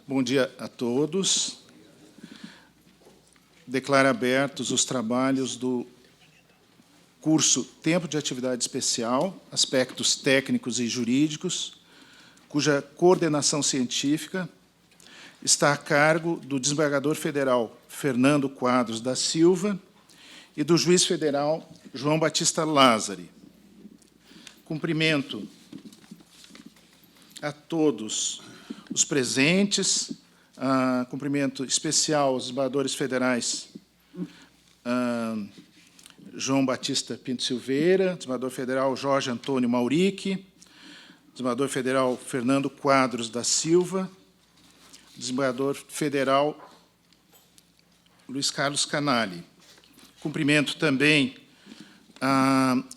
Bom dia a todos. Declaro abertos os trabalhos do curso Tempo de Atividade Especial, Aspectos Técnicos e Jurídicos, cuja coordenação científica está a cargo do desembargador federal Fernando Quadros da Silva e do juiz federal João Batista Lázari. Cumprimento a todos os presentes, cumprimento especial aos desembargadores federais João Batista Pinto Silveira, desembargador federal Jorge Antônio Mauric, desembargador federal Fernando Quadros da Silva, desembargador federal Luiz Carlos Canali. Cumprimento também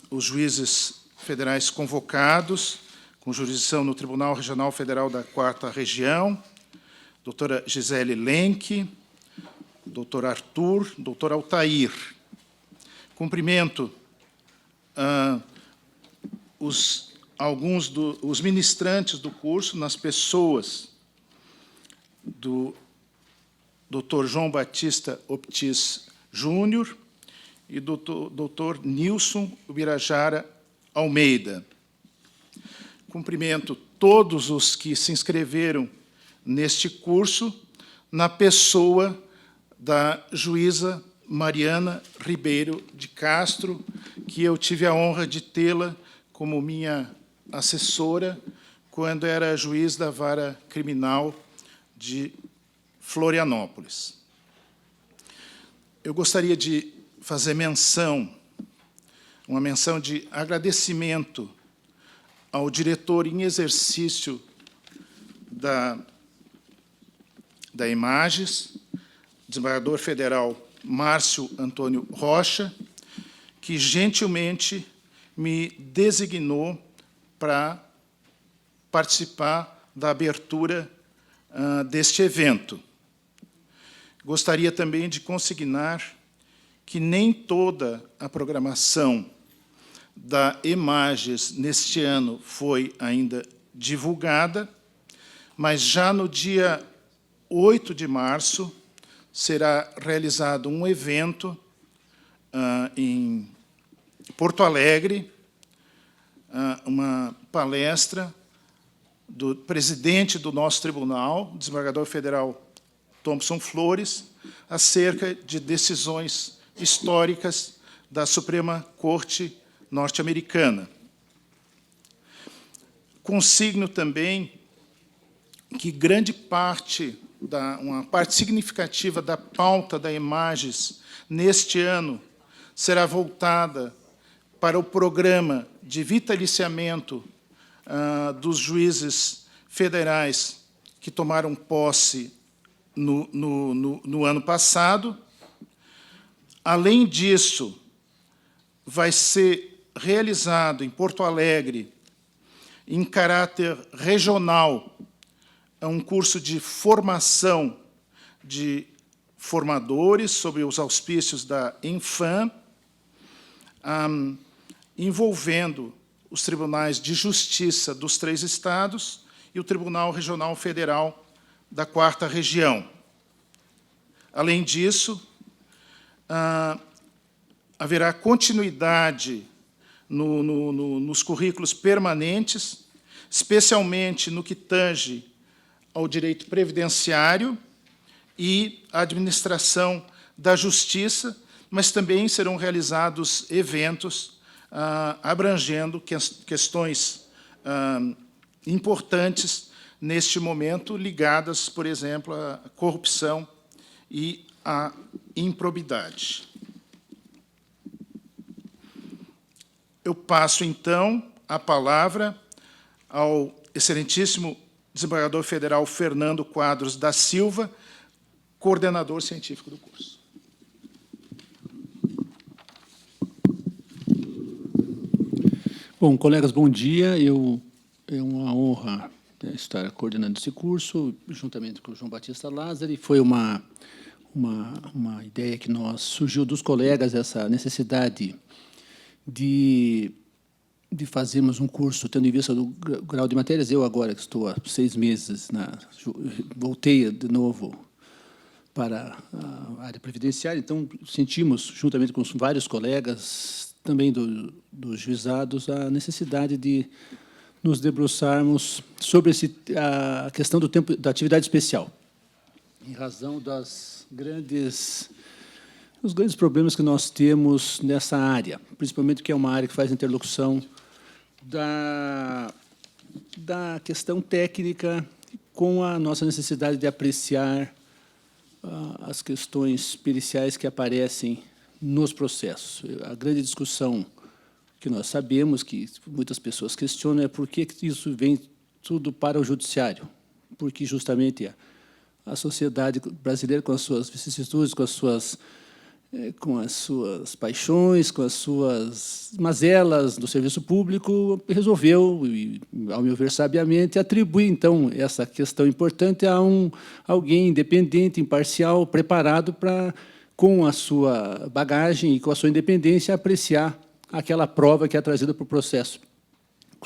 os juízes federais convocados, com jurisdição no Tribunal Regional Federal da 4ª Região, doutora Gisele Lenk, doutor Arthur, doutor Altair. Cumprimento alguns dos ministrantes do curso, nas pessoas do doutor João Batista Optis Júnior e do doutor Nilson Ubirajara Almeida. Cumprimento todos os que se inscreveram neste curso, na pessoa da juíza Mariana Ribeiro de Castro, que eu tive a honra de tê-la como minha assessora quando era juiz da Vara Criminal de Florianópolis. Eu gostaria de fazer uma menção de agradecimento ao diretor em exercício da Images, desembargador federal Márcio Antônio Rocha, que gentilmente me designou para participar da abertura deste evento. Gostaria também de consignar que nem toda a programação da Images neste ano foi ainda divulgada, mas já no dia 8 de março será realizado um evento em Porto Alegre, uma palestra do presidente do nosso tribunal, desembargador federal Thompson Flores, acerca de decisões históricas da Suprema Corte norte-americana. Consigno também que uma parte significativa da pauta da Images neste ano será voltada para o programa de vitaliciamento dos juízes federais que tomaram posse no ano passado. Além disso, vai ser realizado em Porto Alegre, em caráter regional, um curso de formação de formadores sob os auspícios da Infam, envolvendo os tribunais de justiça dos 3 estados e o Tribunal Regional Federal da 4ª Região. Além disso, haverá continuidade nos currículos permanentes, especialmente no que tange ao direito previdenciário e à administração da justiça, mas também serão realizados eventos abrangendo questões importantes neste momento, ligadas, por exemplo, à corrupção e à improbidade. Eu passo, então, a palavra ao excelentíssimo desembargador federal Fernando Quadros da Silva, coordenador científico do curso. Bom, colegas, bom dia. É uma honra estar coordenando esse curso, juntamente com o João Batista Lázari. Foi uma ideia que surgiu dos colegas, essa necessidade de de fazermos um curso, tendo em vista do grau de matérias. Eu, agora, que estou há 6 meses, voltei de novo para a área previdenciária, então sentimos, juntamente com vários colegas, também dos juizados, a necessidade de nos debruçarmos sobre a questão do tempo da atividade especial, em razão dos grandes problemas que nós temos nessa área, principalmente que é uma área que faz interlocução da questão técnica com a nossa necessidade de apreciar as questões periciais que aparecem nos processos. A grande discussão que nós sabemos, que muitas pessoas questionam, é por que isso vem tudo para o judiciário. Porque, justamente, a sociedade brasileira, com as suas vicissitudes, com as suas paixões, com as suas mazelas do serviço público, resolveu, e, ao meu ver, sabiamente, atribuir, então, essa questão importante a alguém independente, imparcial, preparado para, com a sua bagagem e com a sua independência, apreciar aquela prova que é trazida para o processo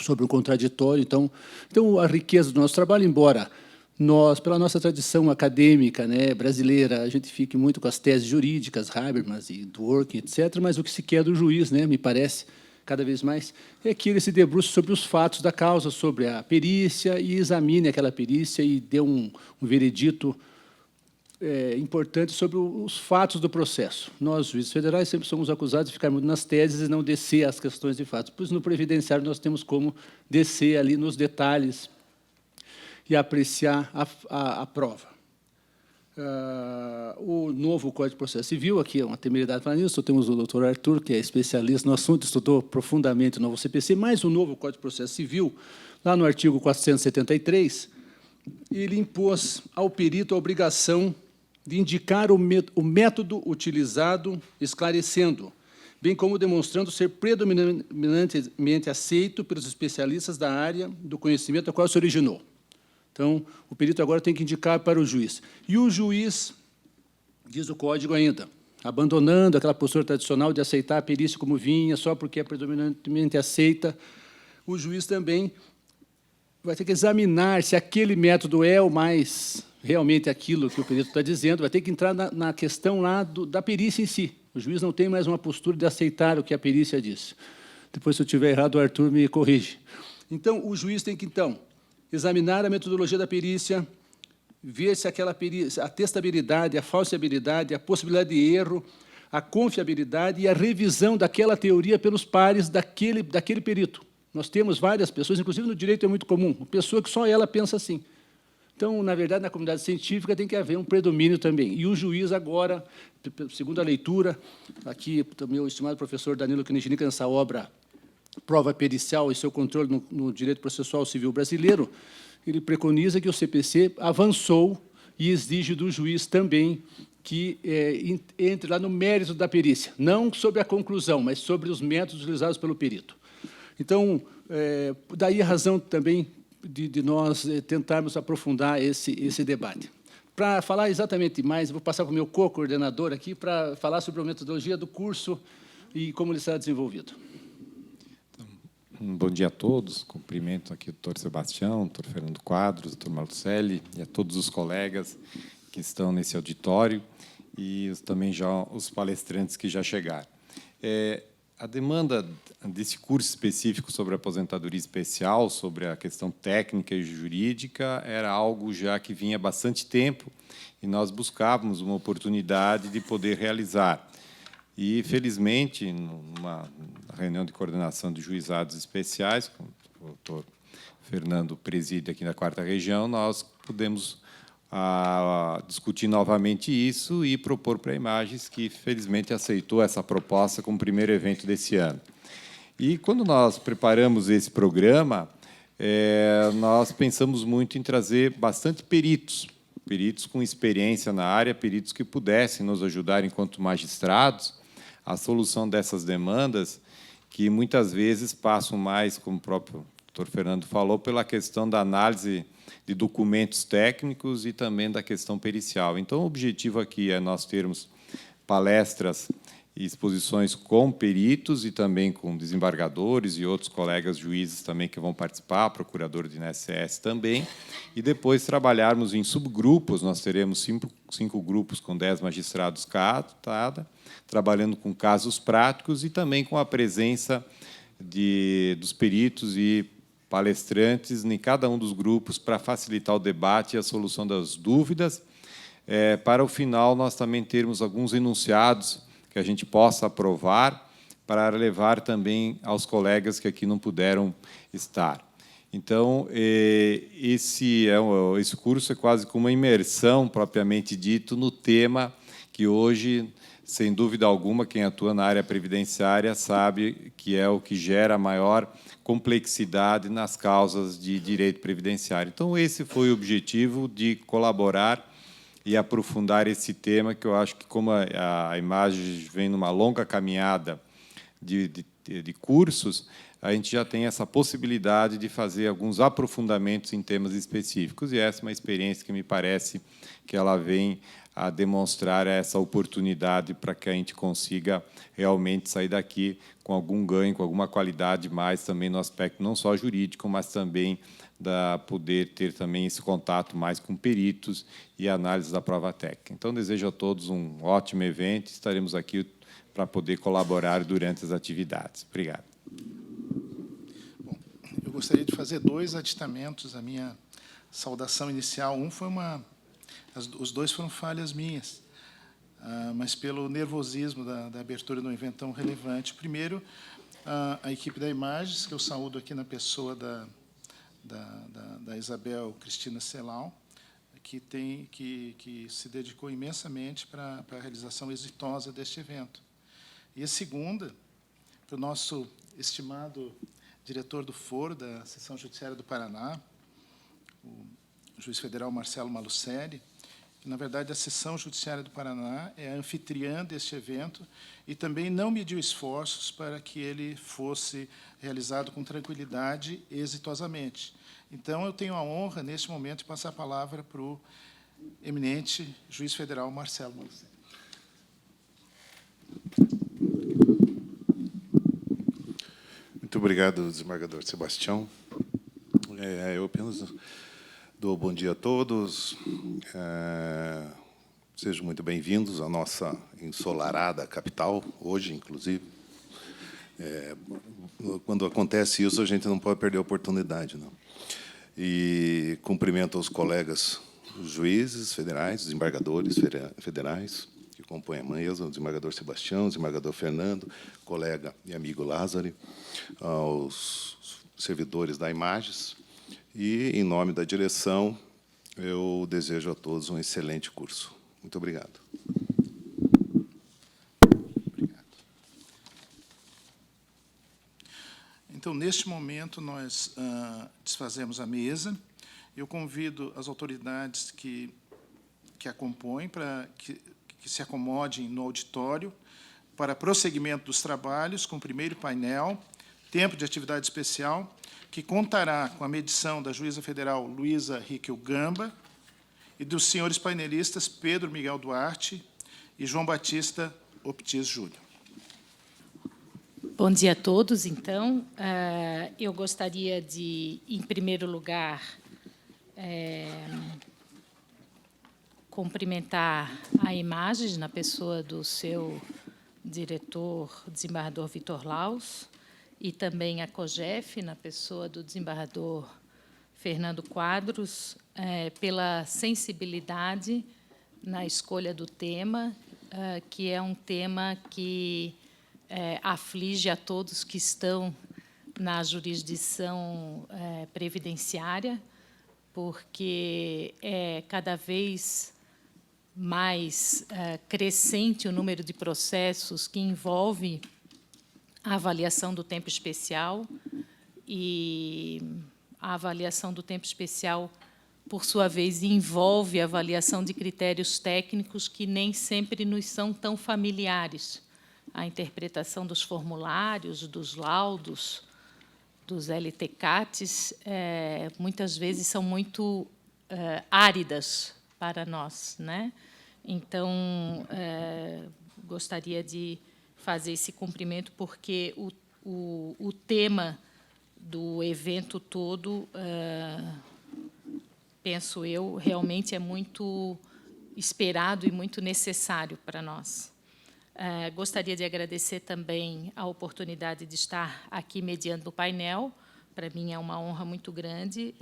sobre o contraditório. Então, a riqueza do nosso trabalho, embora nós, pela nossa tradição acadêmica, né, brasileira, a gente fique muito com as teses jurídicas, Habermas e Dworkin, etc., mas o que se quer do juiz, né, me parece, cada vez mais, é que ele se debruce sobre os fatos da causa, sobre a perícia, e examine aquela perícia e dê um veredito importante sobre os fatos do processo. Nós, juízes federais, sempre somos acusados de ficar muito nas teses e não descer às questões de fatos. Pois no previdenciário nós temos como descer ali nos detalhes e apreciar a prova. O novo Código de Processo Civil, aqui é uma temeridade falar nisso, temos o doutor Arthur, que é especialista no assunto, estudou profundamente o novo CPC, mas o novo Código de Processo Civil, lá no artigo 473, ele impôs ao perito a obrigação de indicar o método utilizado, esclarecendo, bem como demonstrando ser predominantemente aceito pelos especialistas da área do conhecimento a qual se originou. Então, o perito agora tem que indicar para o juiz. E o juiz, diz o Código ainda, abandonando aquela postura tradicional de aceitar a perícia como vinha, só porque é predominantemente aceita, o juiz também vai ter que examinar se aquele método é o mais realmente aquilo que o perito está dizendo, vai ter que entrar na questão lá da perícia em si. O juiz não tem mais uma postura de aceitar o que a perícia diz. Depois, se eu estiver errado, o Arthur me corrige. Então, o juiz tem que, então, examinar a metodologia da perícia, ver se aquela perícia, a testabilidade, a falsibilidade, a possibilidade de erro, a confiabilidade e a revisão daquela teoria pelos pares daquele perito. Nós temos várias pessoas, inclusive no direito é muito comum, uma pessoa que só ela pensa assim. Então, na verdade, na comunidade científica tem que haver um predomínio também. E o juiz agora, segundo a leitura, aqui também o estimado professor Danilo Knechnik, nessa obra Prova Pericial e seu controle no direito processual civil brasileiro, ele preconiza que o CPC avançou e exige do juiz também que entre lá no mérito da perícia, não sobre a conclusão, mas sobre os métodos utilizados pelo perito. Então, daí a razão também de nós tentarmos aprofundar esse debate. Para falar exatamente mais, vou passar para o meu co-coordenador aqui para falar sobre a metodologia do curso e como ele será desenvolvido. Bom dia a todos. Cumprimento aqui o doutor Sebastião, o doutor Fernando Quadros, o doutor Marcelli e a todos os colegas que estão nesse auditório e também já os palestrantes que já chegaram. A demanda desse curso específico sobre aposentadoria especial, sobre a questão técnica e jurídica, era algo já que vinha há bastante tempo e nós buscávamos uma oportunidade de poder realizar. E, felizmente, numa reunião de coordenação de juizados especiais, com o doutor Fernando preside aqui na 4ª Região, nós pudemos discutir novamente isso e propor para a Imagens, que, felizmente, aceitou essa proposta como primeiro evento desse ano. E, quando nós preparamos esse programa, nós pensamos muito em trazer bastante peritos com experiência na área, peritos que pudessem nos ajudar, enquanto magistrados, a solução dessas demandas, que muitas vezes passam mais, como o próprio doutor Fernando falou, pela questão da análise de documentos técnicos e também da questão pericial. Então, o objetivo aqui é nós termos palestras exposições com peritos e também com desembargadores e outros colegas juízes também que vão participar, procurador de INSS também, e depois trabalharmos em subgrupos. Nós teremos cinco grupos com 10 magistrados cada, trabalhando com casos práticos e também com a presença dos peritos e palestrantes em cada um dos grupos para facilitar o debate e a solução das dúvidas. Para o final, nós também termos alguns enunciados que a gente possa aprovar para levar também aos colegas que aqui não puderam estar. Então, esse curso é quase como uma imersão, propriamente dito, no tema que hoje, sem dúvida alguma, quem atua na área previdenciária sabe que é o que gera maior complexidade nas causas de direito previdenciário. Então, esse foi o objetivo de colaborar e aprofundar esse tema, que eu acho que, como a imagem vem numa longa caminhada de cursos, a gente já tem essa possibilidade de fazer alguns aprofundamentos em temas específicos, e essa é uma experiência que me parece que ela vem a demonstrar essa oportunidade para que a gente consiga realmente sair daqui com algum ganho, com alguma qualidade mais também no aspecto não só jurídico, mas também poder ter também esse contato mais com peritos e análise da prova técnica. Então, desejo a todos um ótimo evento. Estaremos aqui para poder colaborar durante as atividades. Obrigado. Bom, eu gostaria de fazer 2 aditamentos à minha saudação inicial. Os 2 foram falhas minhas, mas pelo nervosismo da abertura de um evento tão relevante. Primeiro, a equipe da Imagens, que eu saúdo aqui na pessoa da Isabel Cristina Celal, que se dedicou imensamente para a realização exitosa deste evento. E a segunda, para o nosso estimado diretor do foro da Seção Judiciária do Paraná, o juiz federal Marcelo Malucelli, que, na verdade, a Seção Judiciária do Paraná é a anfitriã deste evento e também não mediu esforços para que ele fosse realizado com tranquilidade e exitosamente. Então, eu tenho a honra, neste momento, de passar a palavra para o eminente juiz federal Marcelo Malucelli. Muito obrigado, desembargador Sebastião. Eu apenas dou bom dia a todos. Sejam muito bem-vindos à nossa ensolarada capital, hoje, inclusive. Quando acontece isso, a gente não pode perder a oportunidade, não. E cumprimento aos colegas juízes federais, desembargadores federais, que compõem a mesa, o desembargador Sebastião, o desembargador Fernando, colega e amigo Lázaro, aos servidores da Imagens, e, em nome da direção, eu desejo a todos um excelente curso. Muito obrigado. Obrigado. Então, neste momento, nós desfazemos a mesa. Eu convido as autoridades que a compõem para que se acomodem no auditório para prosseguimento dos trabalhos com o primeiro painel, tempo de atividade especial, que contará com a medição da juíza federal Luísa Riquel Gamba e dos senhores painelistas Pedro Miguel Duarte e João Batista Optis Júnior. Bom dia a todos, então. Eu gostaria de, em primeiro lugar, cumprimentar a Imagens na pessoa do seu diretor, desembargador Vitor Laus, e também a COGEF, na pessoa do desembargador Fernando Quadros, pela sensibilidade na escolha do tema, que é um tema que aflige a todos que estão na jurisdição previdenciária, porque é cada vez mais crescente o número de processos que envolve a avaliação do tempo especial, e a avaliação do tempo especial, por sua vez, envolve a avaliação de critérios técnicos que nem sempre nos são tão familiares. A interpretação dos formulários, dos laudos, dos LTCATs, muitas vezes são muito áridas para nós, né? Então, gostaria de fazer esse cumprimento, porque o tema do evento todo, penso eu, realmente é muito esperado e muito necessário para nós. Gostaria de agradecer também a oportunidade de estar aqui mediando o painel. Para mim é uma honra muito grande,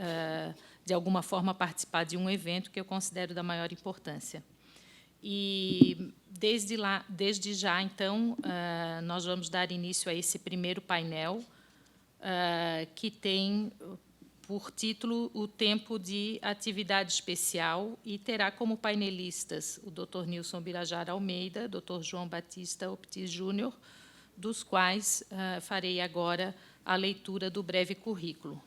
de alguma forma, participar de um evento que eu considero da maior importância. E, desde já, então, nós vamos dar início a esse primeiro painel, que tem por título o tempo de atividade especial, e terá como painelistas o Dr. Nilson Birajara Almeida, Dr. João Batista Opti Júnior, dos quais farei agora a leitura do breve currículo.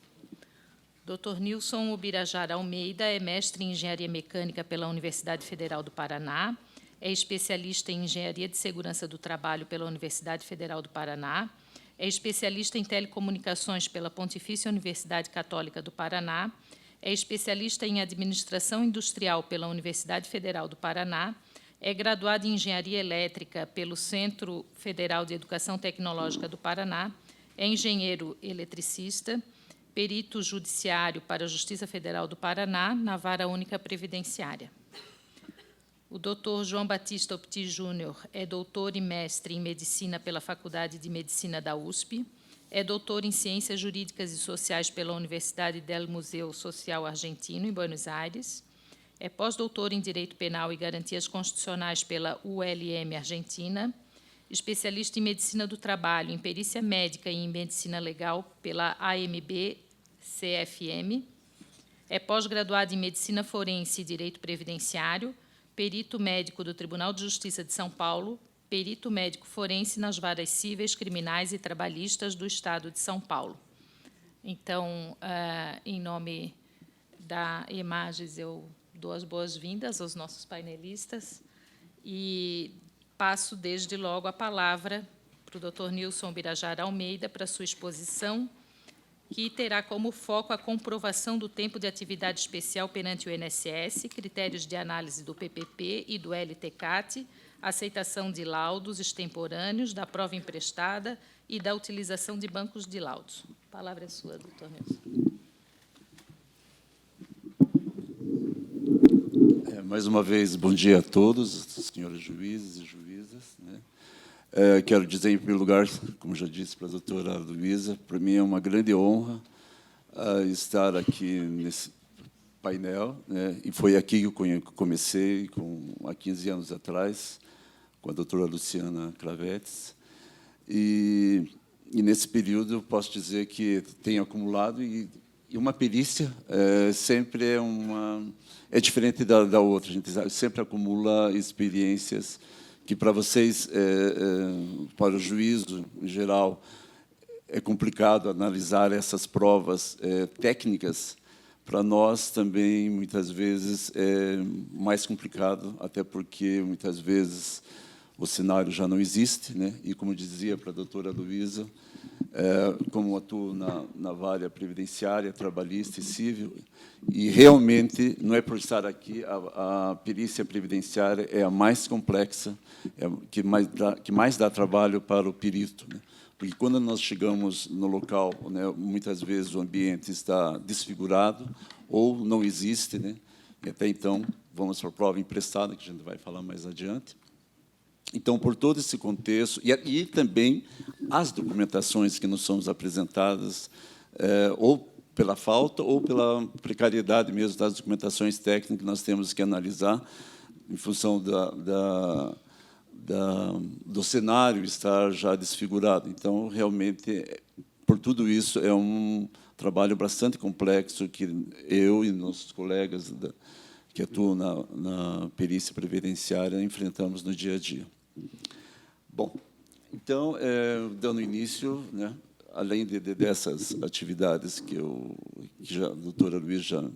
Dr. Nilson Birajara Almeida é mestre em Engenharia Mecânica pela Universidade Federal do Paraná, é especialista em Engenharia de Segurança do Trabalho pela Universidade Federal do Paraná, é especialista em Telecomunicações pela Pontifícia Universidade Católica do Paraná, é especialista em Administração Industrial pela Universidade Federal do Paraná, é graduado em Engenharia Elétrica pelo Centro Federal de Educação Tecnológica do Paraná, é engenheiro eletricista, perito judiciário para a Justiça Federal do Paraná, na Vara Única Previdenciária. O Dr. João Batista Opti Júnior é doutor e mestre em Medicina pela Faculdade de Medicina da USP, é doutor em Ciências Jurídicas e Sociais pela Universidade del Museu Social Argentino, em Buenos Aires, é pós-doutor em Direito Penal e Garantias Constitucionais pela ULM Argentina, especialista em Medicina do Trabalho, em Perícia Médica e em Medicina Legal pela AMB-CFM, é pós-graduado em Medicina Forense e Direito Previdenciário, perito médico do Tribunal de Justiça de São Paulo, perito médico forense nas varas cíveis, criminais e trabalhistas do Estado de São Paulo. Então, em nome da Imagens, eu dou as boas-vindas aos nossos painelistas e passo, desde logo, a palavra para o Dr. Nilson Birajara Almeida para sua exposição, que terá como foco a comprovação do tempo de atividade especial perante o INSS, critérios de análise do PPP e do LTCAT, aceitação de laudos extemporâneos, da prova emprestada e da utilização de bancos de laudos. A palavra é sua, doutor Nilson. Mais uma vez, bom dia a todos, senhores juízes e juízas, né? Quero dizer, em primeiro lugar, como já disse para a doutora Luísa, para mim é uma grande honra estar aqui nesse painel, né? E foi aqui que eu comecei, há 15 anos atrás, com a doutora Luciana Cravetes. E nesse período, eu posso dizer que tenho acumulado, e uma perícia sempre é diferente da outra. A gente sempre acumula experiências que, para vocês, para o juízo em geral, é complicado analisar essas provas técnicas. Para nós, também, muitas vezes, é mais complicado, até porque, muitas vezes, o cenário já não existe, né? E, como dizia para a doutora Luísa, como atuo na vara previdenciária, trabalhista e civil, e realmente, não é por estar aqui, a perícia previdenciária é a mais complexa, que mais dá trabalho para o perito, né? Porque, quando nós chegamos no local, né, muitas vezes o ambiente está desfigurado ou não existe, né? E, até então, vamos para a prova emprestada, que a gente vai falar mais adiante. Então, por todo esse contexto, e também as documentações que nos são apresentadas, ou pela falta ou pela precariedade mesmo das documentações técnicas que nós temos que analisar, em função do cenário estar já desfigurado. Então, realmente, por tudo isso, é um trabalho bastante complexo que eu e nossos colegas que atuam na perícia previdenciária enfrentamos no dia a dia. Bom, então, dando início, né, além dessas atividades que a doutora Luísa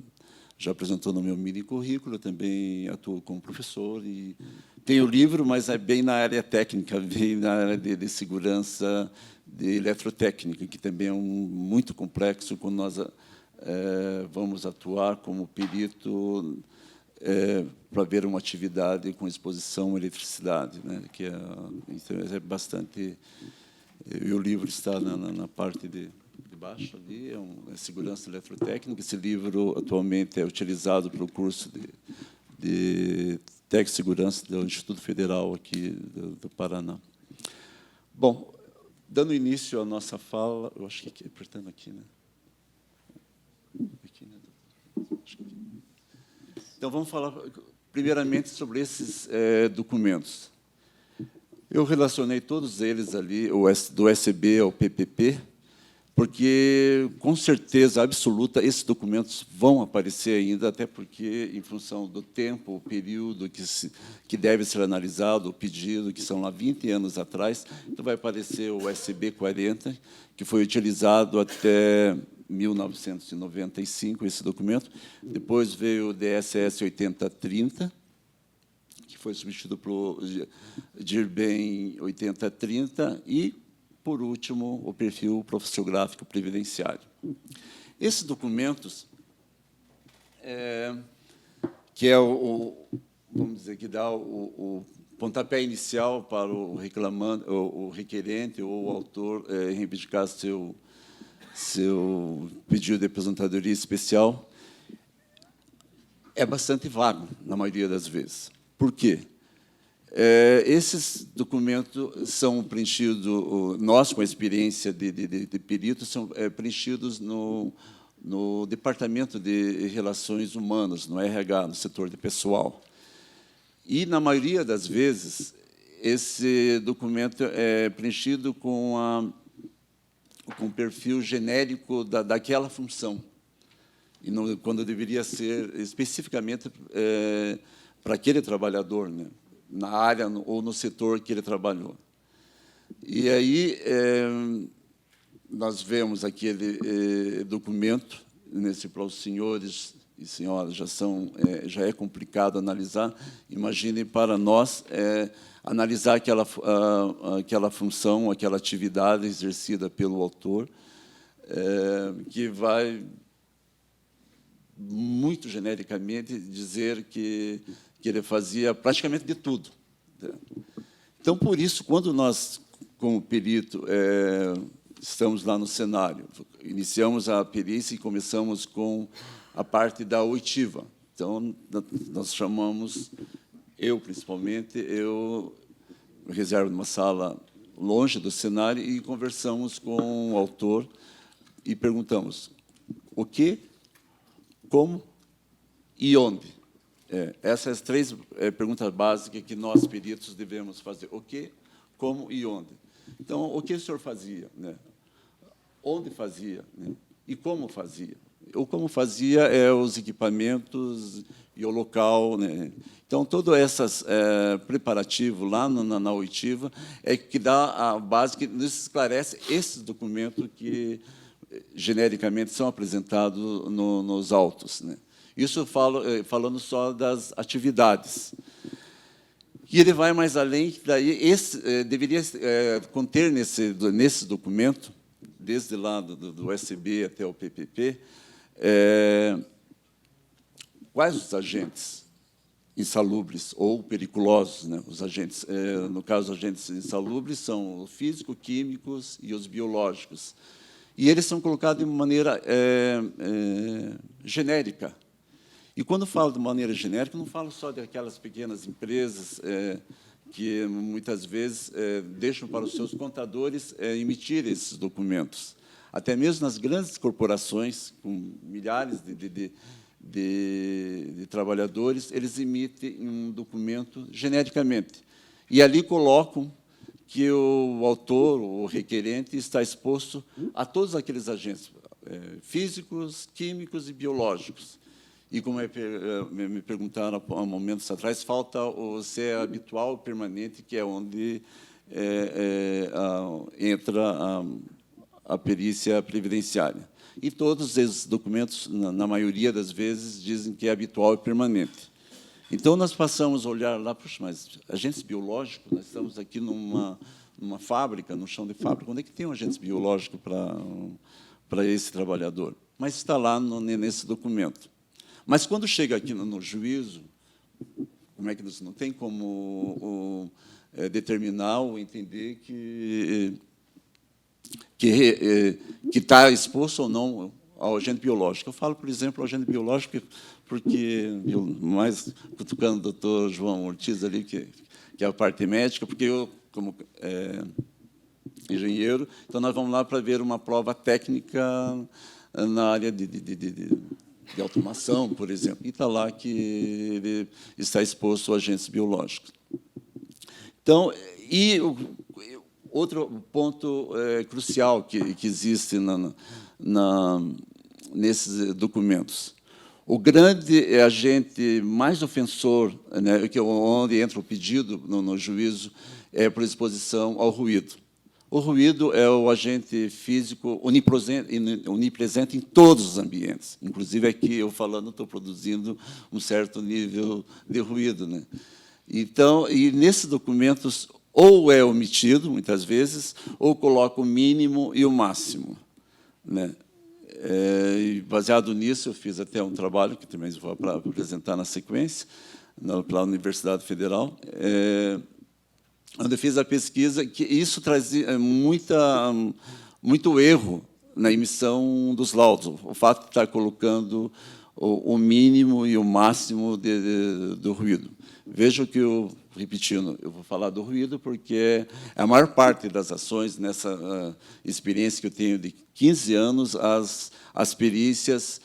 já apresentou no meu mini-currículo, eu também atuo como professor e tenho livro, mas é bem na área técnica, bem na área de segurança, de eletrotécnica, que também é muito complexo quando nós vamos atuar como perito para ver uma atividade com exposição à eletricidade, né? Então, é bastante... E o livro está na parte de baixo ali, é Segurança Eletrotécnica. Esse livro, atualmente, é utilizado para o curso de Técnica de Segurança do Instituto Federal aqui do Paraná. Bom, dando início à nossa fala, eu acho que apertando aqui, né? Aqui, né? Então, vamos falar, primeiramente, sobre esses documentos. Eu relacionei todos eles ali, do SB ao PPP, porque, com certeza absoluta, esses documentos vão aparecer ainda, até porque, em função do tempo, o período que deve ser analisado, o pedido, que são lá 20 anos atrás, então vai aparecer o SB 40, que foi utilizado até 1995, esse documento. Depois veio o DSS 8030, que foi substituído pelo DIRBEM 8030, e, por último, o perfil profissiográfico previdenciário. Esses documentos, que é vamos dizer, que dá o pontapé inicial para o reclamante, o requerente ou o autor reivindicar seu pedido de aposentadoria especial, é bastante vago, na maioria das vezes. Por quê? Esses documentos são preenchidos, nós, com a experiência de peritos, são preenchidos no Departamento de Relações Humanas, no RH, no setor de pessoal. E, na maioria das vezes, esse documento é preenchido com o perfil genérico daquela função, e não, quando deveria ser especificamente para aquele trabalhador, né, na área ou no setor que ele trabalhou. E aí nós vemos aquele documento, para os senhores e senhoras já é complicado analisar. Imaginem para nós analisar aquela função, aquela atividade exercida pelo autor, que vai muito genericamente dizer que ele fazia praticamente de tudo. Então, por isso, quando nós, como perito, estamos lá no cenário, iniciamos a perícia e começamos com a parte da oitiva. Então, nós chamamos, eu, principalmente, eu reservo uma sala longe do cenário e conversamos com o autor e perguntamos o que, como e onde. Essas três perguntas básicas que nós, peritos, devemos fazer. O que, como e onde. Então, o que o senhor fazia, né? Onde fazia, né? E como fazia. O como fazia os equipamentos e o local, né? Então, todo esse preparativo lá na oitiva é que dá a base, que nos esclarece esses documentos que, genericamente, são apresentados nos autos, né? Isso falando só das atividades. E ele vai mais além, daí deveria conter nesse documento, desde lá do SB até o PPP, quais os agentes insalubres ou periculosos, né? Os agentes, no caso, os agentes insalubres são os físico-químicos e os biológicos. E eles são colocados de maneira genérica. E, quando falo de maneira genérica, não falo só daquelas pequenas empresas que, muitas vezes, deixam para os seus contadores emitir esses documentos. Até mesmo nas grandes corporações, com milhares de trabalhadores, eles emitem um documento genericamente. E ali colocam que o autor, o requerente, está exposto a todos aqueles agentes físicos, químicos e biológicos. E, como me perguntaram há momentos atrás, falta o ser habitual, permanente, que é onde entra a perícia previdenciária. E todos esses documentos, na maioria das vezes, dizem que é habitual e permanente. Então, nós passamos a olhar lá, puxa, mas agentes biológicos, nós estamos aqui numa fábrica, no chão de fábrica, onde é que tem um agente biológico para esse trabalhador? Mas está lá nesse documento. Mas, quando chega aqui no juízo, como é que não tem como determinar ou entender que está exposto ou não ao agente biológico? Eu falo, por exemplo, ao agente biológico, porque, mais cutucando o doutor João Ortiz ali, que é a parte médica, porque eu, como engenheiro, então nós vamos lá para ver uma prova técnica na área de automação, por exemplo, e está lá que ele está exposto a agentes biológicos. Então, outro ponto crucial que existe nesses documentos. O grande agente mais ofensor, né, onde entra o pedido no juízo, é por exposição ao ruído. O ruído é o agente físico onipresente em todos os ambientes. Inclusive, aqui, eu falando, estou produzindo um certo nível de ruído, né? Então, e nesses documentos, ou é omitido, muitas vezes, ou coloca o mínimo e o máximo, né? E, baseado nisso, eu fiz até um trabalho, que também vou apresentar na sequência, pela Universidade Federal, onde eu fiz a pesquisa, que isso trazia muito erro na emissão dos laudos, o fato de estar colocando o mínimo e o máximo do ruído. Veja que repetindo, eu vou falar do ruído, porque a maior parte das ações, nessa experiência que eu tenho de 15 anos, as perícias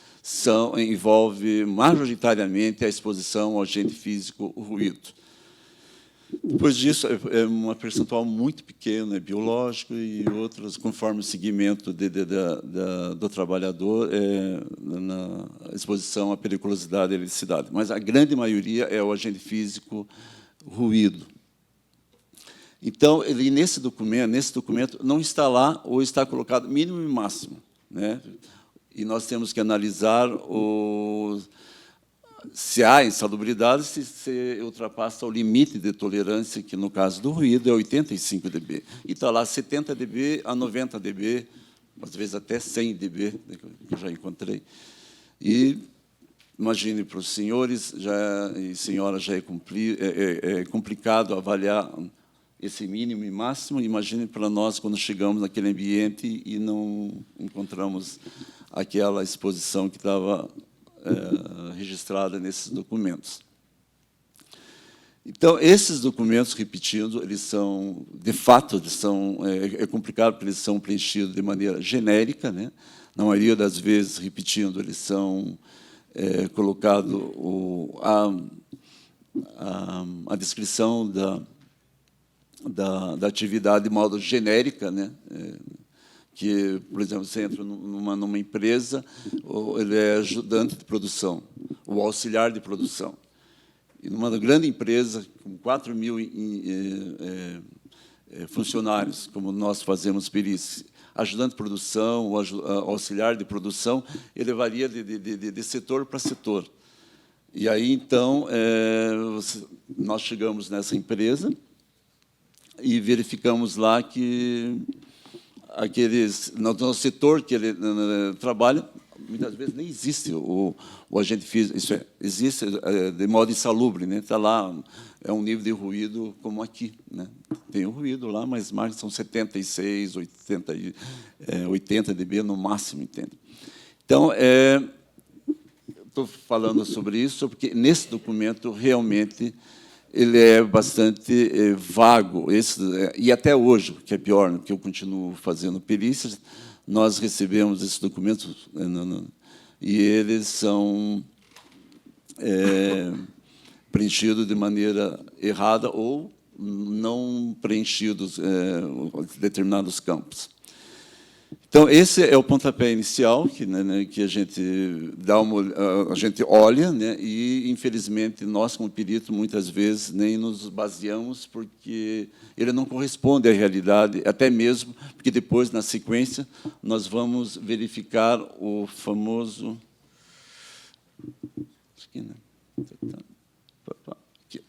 envolvem majoritariamente a exposição ao agente físico, o ruído. Depois disso, é uma percentual muito pequena, biológico, e outros, conforme o segmento do trabalhador, na exposição à periculosidade e à ilicicidade. Mas a grande maioria é o agente físico, ruído. Então, nesse documento não está lá, ou está colocado mínimo e máximo, né? E nós temos que analisar se há insalubridade, se ultrapassa o limite de tolerância, que, no caso do ruído, é 85 dB. E está lá 70 dB a 90 dB, às vezes até 100 dB, que eu já encontrei. E imagine, para os senhores e senhoras, já é complicado avaliar esse mínimo e máximo. Imagine para nós, quando chegamos naquele ambiente e não encontramos aquela exposição que estava registrada nesses documentos. Então, esses documentos, repetindo, eles são, de fato, é complicado, porque eles são preenchidos de maneira genérica, né? Na maioria das vezes, repetindo, eles são colocados a descrição da atividade de modo genérica, né? Que, por exemplo, você entra numa empresa, ele é ajudante de produção, ou auxiliar de produção. E numa grande empresa, com 4.000 funcionários, como nós fazemos perícia, ajudante de produção, ou auxiliar de produção, ele varia de setor para setor. E aí, então, nós chegamos nessa empresa e verificamos lá que no setor que ele trabalha, muitas vezes nem existe o agente físico, isso existe de modo insalubre, né? Está lá, é um nível de ruído como aqui, né? Tem o ruído lá, mas mais são 76, 80 dB no máximo, entende? Então, estou falando sobre isso porque nesse documento realmente ele é bastante vago. E até hoje, que é pior, porque eu continuo fazendo perícias, nós recebemos esses documentos e eles são preenchidos de maneira errada ou não preenchidos determinados campos. Então, esse é o pontapé inicial que a gente a gente olha, né? E, infelizmente, nós, como perito, muitas vezes nem nos baseamos, porque ele não corresponde à realidade, até mesmo porque depois, na sequência, nós vamos verificar o famoso... Aqui, né? Aqui.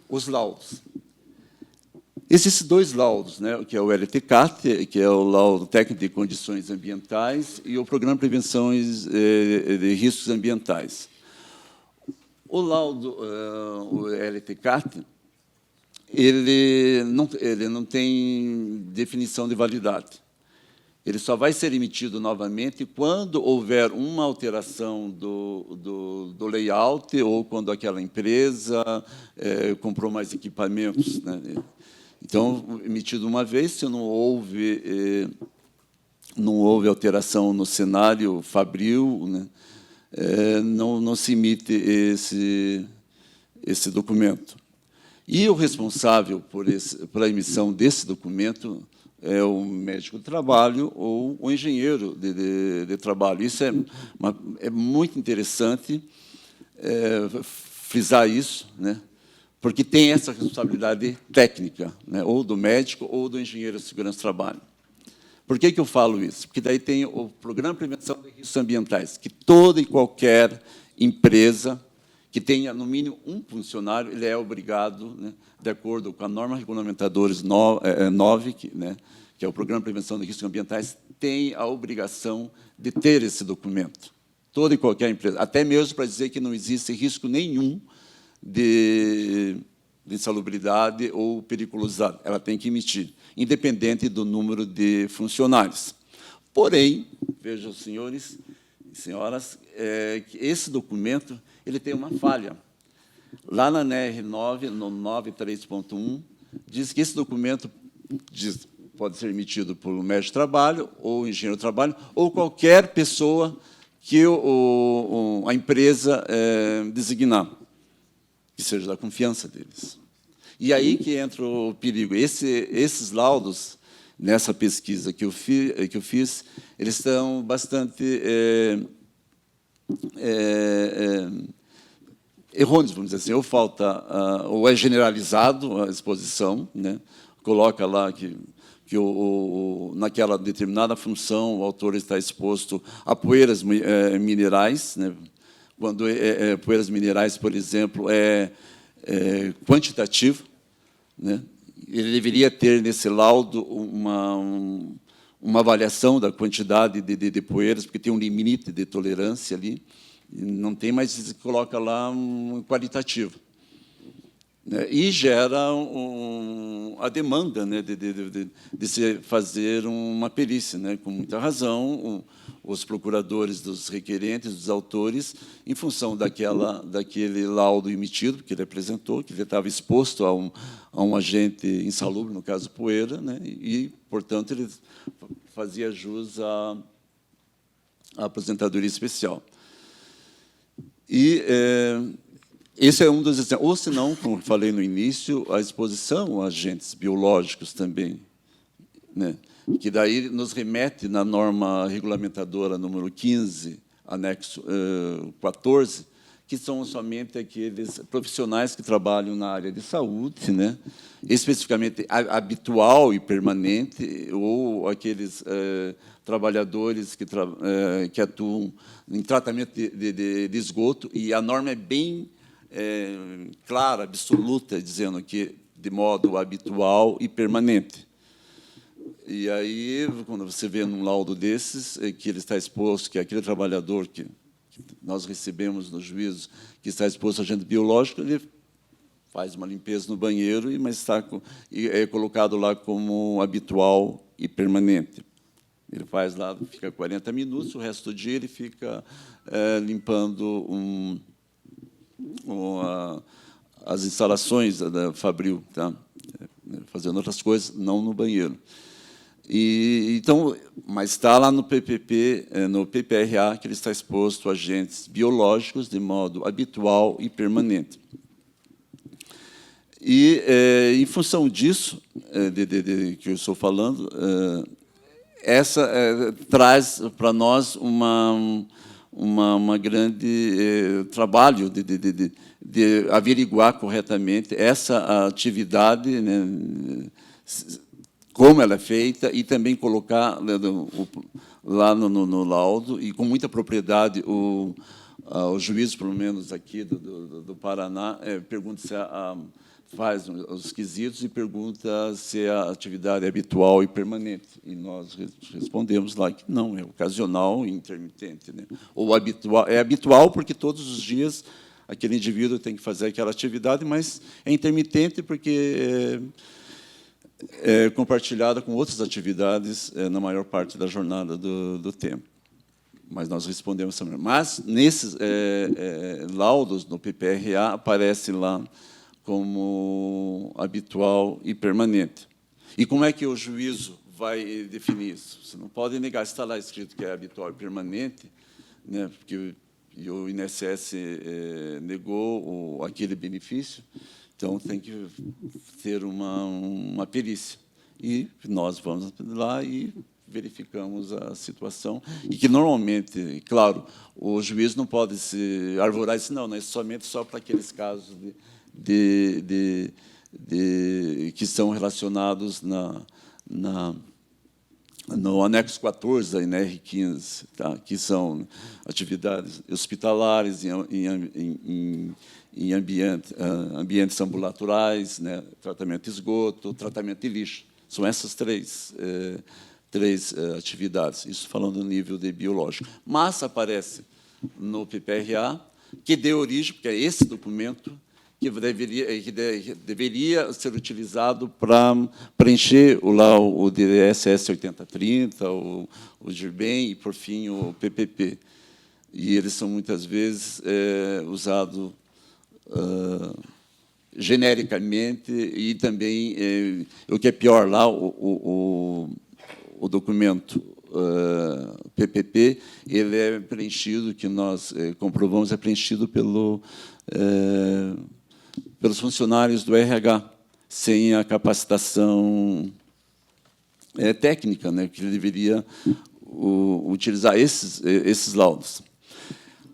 Os laudos. Existem 2 laudos, né, que é o LTCAT, que é o laudo técnico de condições ambientais, e o Programa de Prevenção de Riscos Ambientais. O laudo, o LTCAT, ele não tem definição de validade. Ele só vai ser emitido novamente quando houver uma alteração do layout ou quando aquela empresa comprou mais equipamentos, né? Então, emitido uma vez, se não houve alteração no cenário fabril, né, não se emite esse documento. E o responsável pela emissão desse documento é o médico do trabalho ou o engenheiro de trabalho. Isso é muito interessante frisar isso, né? Porque tem essa responsabilidade técnica, né? Ou do médico ou do engenheiro de segurança do trabalho. Por que eu falo isso? Porque daí tem o Programa de Prevenção de Riscos Ambientais, que toda e qualquer empresa que tenha, no mínimo, um funcionário, ele é obrigado, né, de acordo com a norma regulamentadora 9, né, que é o Programa de Prevenção de Riscos Ambientais, tem a obrigação de ter esse documento. Toda e qualquer empresa, até mesmo para dizer que não existe risco nenhum de insalubridade ou periculosidade. Ela tem que emitir, independente do número de funcionários. Porém, vejam, senhores e senhoras, que esse documento ele tem uma falha. Lá na NR9, no 93.1, diz que esse documento pode ser emitido por um médico de trabalho, ou engenheiro de trabalho, ou qualquer pessoa que a empresa designar, que seja da confiança deles. E aí que entra o perigo. Esses laudos, nessa pesquisa que eu fiz, eles estão bastante errôneos, vamos dizer assim, ou é generalizado a exposição, né? Coloca lá que naquela determinada função o autor está exposto a poeiras minerais, né? Quando poeiras minerais, por exemplo, é quantitativo, né? Ele deveria ter nesse laudo uma avaliação da quantidade de poeiras, porque tem um limite de tolerância ali, e não tem mais, coloca lá um qualitativo, né? E gera a demanda, né, de se fazer uma perícia, né? Com muita razão, os procuradores dos requerentes, dos autores, em função daquele laudo emitido que ele apresentou, que ele estava exposto a um agente insalubre, no caso poeira, né? E, portanto, ele fazia jus à aposentadoria especial. E esse é um dos exemplos. Ou, se não, como falei no início, a exposição a agentes biológicos também, né? Que daí nos remete na norma regulamentadora número 15, anexo 14, que são somente aqueles profissionais que trabalham na área de saúde, né? Especificamente habitual e permanente, ou aqueles trabalhadores que atuam em tratamento de esgoto, e a norma é bem clara, absoluta, dizendo que de modo habitual e permanente. E aí, quando você vê num laudo desses, que ele está exposto, que aquele trabalhador que nós recebemos no juízo, que está exposto a agente biológico, ele faz uma limpeza no banheiro, mas é colocado lá como habitual e permanente. Ele faz lá, fica 40 minutos, o resto do dia ele fica limpando as instalações da Fabril, tá? Fazendo outras coisas, não no banheiro. Então, mas está lá no PPP, no PPRA, que ele está exposto a agentes biológicos de modo habitual e permanente. E, em função disso, que eu estou falando, essa traz para nós uma grande trabalho de averiguar corretamente essa atividade, né, como ela é feita, e também colocar lá no laudo, e com muita propriedade, o juiz, pelo menos aqui do Paraná, pergunta se faz os quesitos e pergunta se a atividade é habitual e permanente. E nós respondemos lá que não, é ocasional e intermitente, né? Ou habitual, é habitual porque todos os dias aquele indivíduo tem que fazer aquela atividade, mas é intermitente porque é compartilhada com outras atividades na maior parte da jornada do tempo. Mas nós respondemos também. Mas, nesses laudos, no PPRA, aparece lá como habitual e permanente. E como é que o juízo vai definir isso? Você não pode negar, está lá escrito que é habitual e permanente, né, porque o INSS negou aquele benefício, então tem que ter uma perícia. E nós vamos lá e verificamos a situação, e que, normalmente, claro, o juiz não pode se arvorar isso, não é somente só para aqueles casos que são relacionados no anexo 14 da INR15, tá? Que são atividades hospitalares em ambientes ambulatoriais, né? Tratamento de esgoto, tratamento de lixo. São essas três atividades, isso falando no nível de biológico. Mas aparece no PPRA, que deu origem, porque é esse documento que deveria ser utilizado para preencher o DSS 8030, o GIRBEM e, por fim, o PPP. E eles são, muitas vezes, usados genericamente, e também, o que é pior, lá, o documento PPP, ele é preenchido, que nós comprovamos, é preenchido pelos funcionários do RH, sem a capacitação técnica, né, que ele deveria utilizar esses laudos.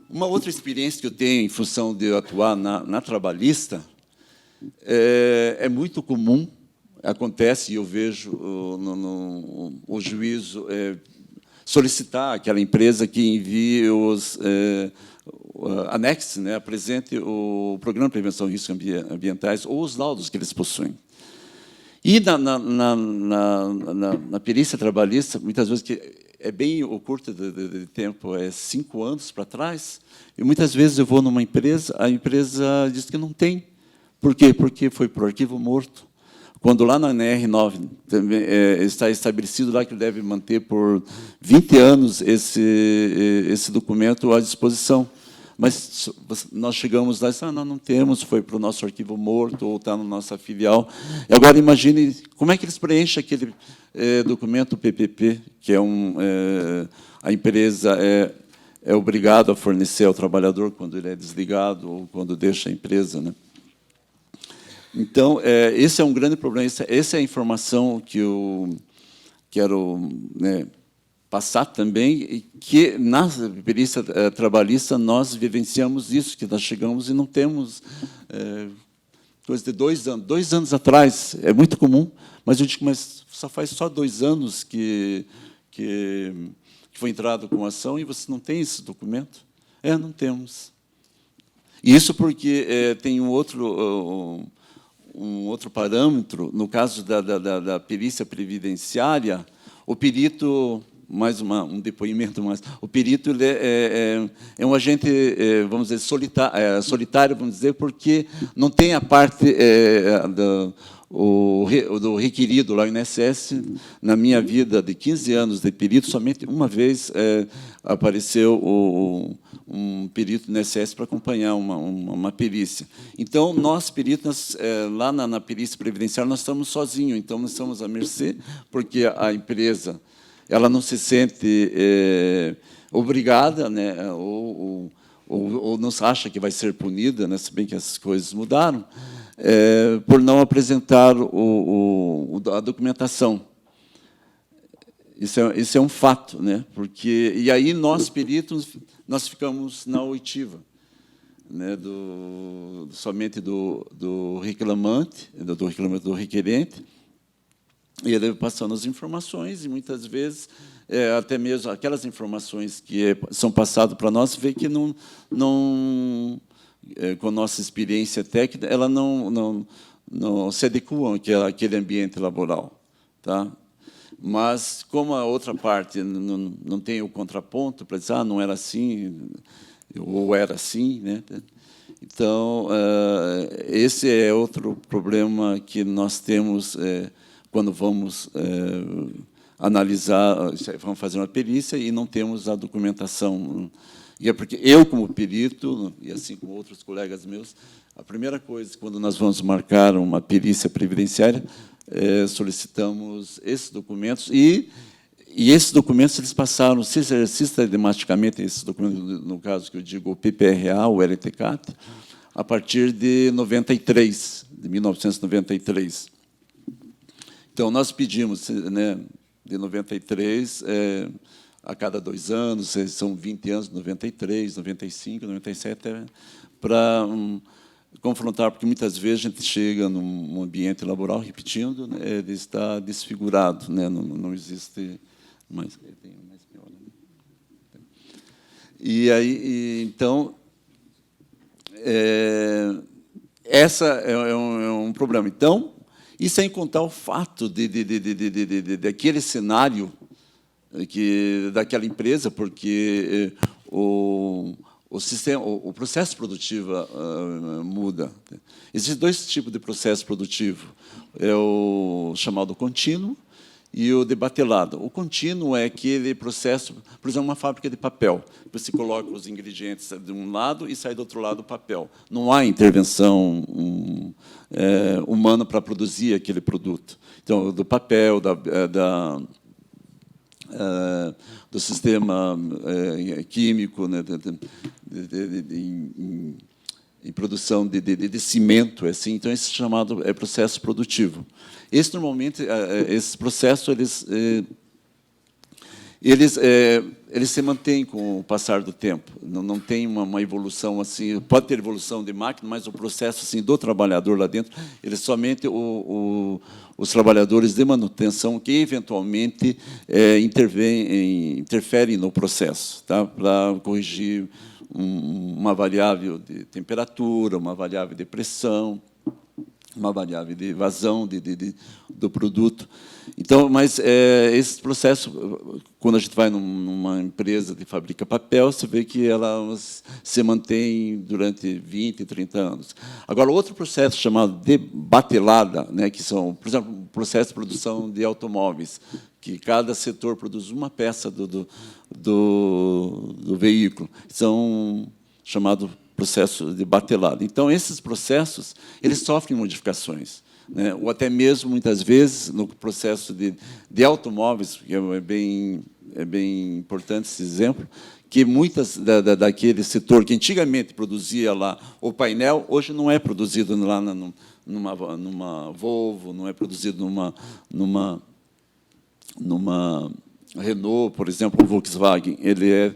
Uma outra experiência que eu tenho, em função de eu atuar na trabalhista, é muito comum, acontece, e eu vejo o juízo solicitar aquela empresa que envie os anexos, né, apresente o Programa de Prevenção de Riscos Ambientais ou os laudos que eles possuem. E na perícia trabalhista, muitas vezes, que é bem o curto de tempo, 5 anos para trás, e muitas vezes eu vou numa empresa, a empresa diz que não tem. Por quê? Porque foi para o arquivo morto. Quando lá na NR9 também, está estabelecido lá que deve manter por 20 anos esse documento à disposição. Mas nós chegamos lá e disse, não temos, foi para o nosso arquivo morto, ou está na nossa filial. E agora, imagine como é que eles preenchem aquele documento PPP, que a empresa é obrigada a fornecer ao trabalhador quando ele é desligado ou quando deixa a empresa, né? Então, esse é um grande problema. Essa é a informação que eu quero, né, passar também, e que, na perícia trabalhista, nós vivenciamos isso, que nós chegamos e não temos coisa de 2 anos. 2 anos atrás, é muito comum, mas eu digo, mas só faz só 2 anos que foi entrado com a ação e você não tem esse documento? Não temos. Isso porque tem um outro parâmetro, no caso da perícia previdenciária, o perito, mais um depoimento mais, o perito ele é um agente, vamos dizer, solitário, vamos dizer, porque não tem a parte do requerido lá no INSS. Na minha vida de 15 anos de perito, somente uma vez apareceu um perito no INSS para acompanhar uma perícia. Então, nós, peritos, lá na perícia previdenciária, nós estamos sozinhos, então nós estamos à mercê, porque a empresa ela não se sente obrigada, né, ou não acha que vai ser punida, né, se bem que as coisas mudaram, por não apresentar a documentação. Isso é um fato, né? E aí nós, peritos, nós ficamos na oitiva, né, somente do reclamante, do requerente, e ele passando as informações, e muitas vezes, até mesmo aquelas informações que são passadas para nós, vê que com a nossa experiência técnica, ela não não se adequam àquele ambiente laboral, tá? Mas, como a outra parte não tem o contraponto para dizer, não era assim, ou era assim, né? Então, esse é outro problema que nós temos quando vamos analisar, vamos fazer uma perícia e não temos a documentação. E é porque eu, como perito, e assim como outros colegas meus, a primeira coisa, quando nós vamos marcar uma perícia previdenciária, solicitamos esses documentos, e esses documentos eles passaram sistematicamente, esses documentos, no caso que eu digo, o PPRA, o LTCAT, a partir de 1993. Então, nós pedimos, né, de 93, a cada 2 anos, são 20 anos, 93, 95, 97, para confrontar, porque muitas vezes a gente chega num ambiente laboral, repetindo, né, ele está desfigurado, né, não existe mais. E aí, então, essa é um problema. Então, e sem contar o fato daquele cenário daquela empresa, porque o processo produtivo muda. Existem 2 tipos de processo produtivo. É o chamado contínuo e o debatelado. O contínuo é aquele processo, por exemplo, uma fábrica de papel. Você coloca os ingredientes de um lado e sai do outro lado o papel. Não há intervenção humana para produzir aquele produto. Então, do papel, do sistema químico, né, em produção de cimento, assim. Então, esse chamado processo produtivo. Normalmente, esses processos eles se mantêm com o passar do tempo. Não tem uma evolução assim. Pode ter evolução de máquina, mas o processo assim do trabalhador lá dentro, ele somente os trabalhadores de manutenção que eventualmente interferem no processo, tá? Para corrigir uma variável de temperatura, uma variável de pressão, uma variável de vazão do produto. Então, mas esse processo, quando a gente vai numa empresa que fabrica papel, você vê que ela se mantém durante 20, 30 anos. Agora, outro processo chamado de batelada, né, que são, por exemplo, o processo de produção de automóveis, que cada setor produz uma peça do veículo, são chamados processo de batelada. Então, esses processos eles sofrem modificações, né? Ou até mesmo, muitas vezes, no processo de automóveis, que é bem importante esse exemplo, que muitas daquele setor que antigamente produzia lá o painel, hoje não é produzido lá numa Volvo, não é produzido numa Renault, por exemplo, o Volkswagen, ele é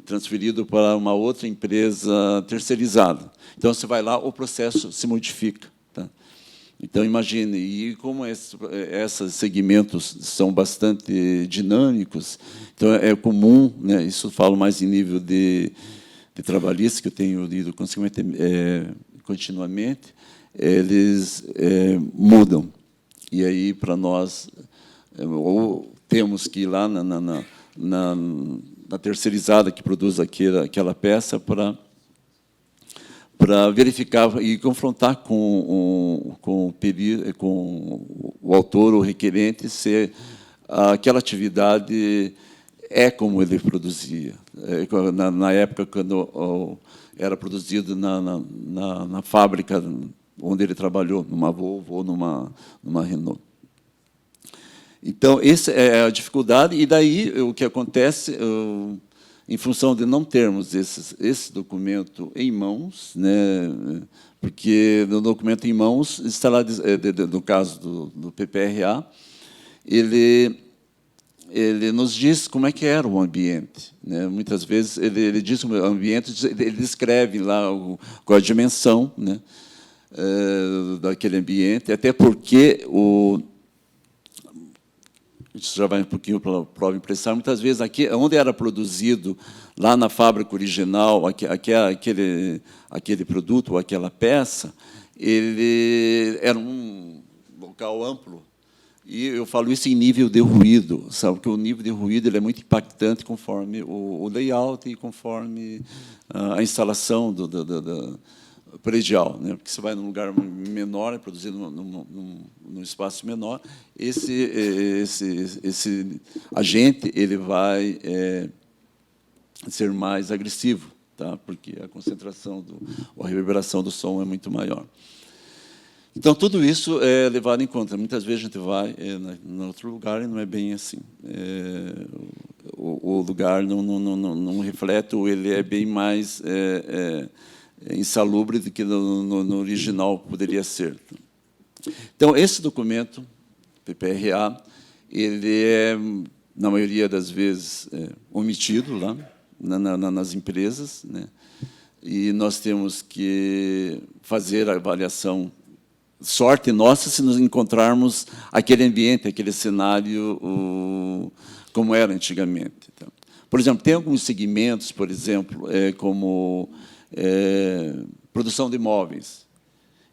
transferido para uma outra empresa terceirizada. Então, você vai lá, o processo se modifica. Tá? Então, imagine, e como esses segmentos são bastante dinâmicos, então é comum, né, isso eu falo mais em nível de trabalhista, que eu tenho lido continuamente, eles mudam. E aí, para nós, ou temos que ir lá na terceirizada que produz aquela peça para verificar e confrontar com o autor ou requerente se aquela atividade é como ele produzia. Na época, quando era produzido na fábrica onde ele trabalhou, numa Volvo ou numa Renault. Então, essa é a dificuldade, e daí o que acontece, em função de não termos esse documento em mãos, né, porque no documento em mãos está lá, no caso do PPRA, ele nos diz como é que era o ambiente, né? Muitas vezes ele diz o ambiente, ele descreve lá qual a dimensão, né, daquele ambiente, até porque isso já vai um pouquinho para a prova impressão. Muitas vezes, aqui, onde era produzido, lá na fábrica original, aquele produto ou aquela peça, ele era um local amplo. E eu falo isso em nível de ruído, sabe? Porque o nível de ruído ele é muito impactante conforme o layout e conforme a instalação do predial, né? Porque você vai num lugar menor, produzido num espaço menor, esse agente ele vai ser mais agressivo, tá? Porque a concentração, a reverberação do som é muito maior. Então, tudo isso é levado em conta. Muitas vezes a gente vai em outro lugar e não é bem assim. O lugar não reflete, ou ele é bem mais insalubre do que no original poderia ser. Então, esse documento, PPRA, ele é, na maioria das vezes, omitido lá nas empresas, né? E nós temos que fazer a avaliação. Sorte nossa se nos encontrarmos aquele ambiente, aquele cenário como era antigamente. Então, por exemplo, tem alguns segmentos, por exemplo, como produção de imóveis.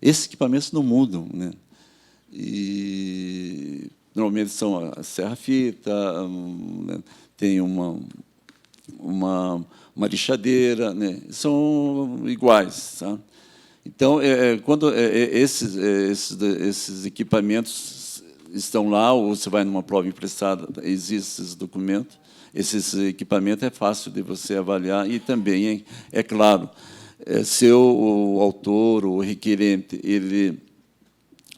Esses equipamentos não mudam, né? E normalmente são a serra-fita, né? Tem uma lixadeira, né? São iguais, tá? Então, quando esses equipamentos estão lá, ou você vai numa prova emprestada, existe esse documento, esses equipamentos é fácil de você avaliar, e também, é claro, se o autor, o requerente, ele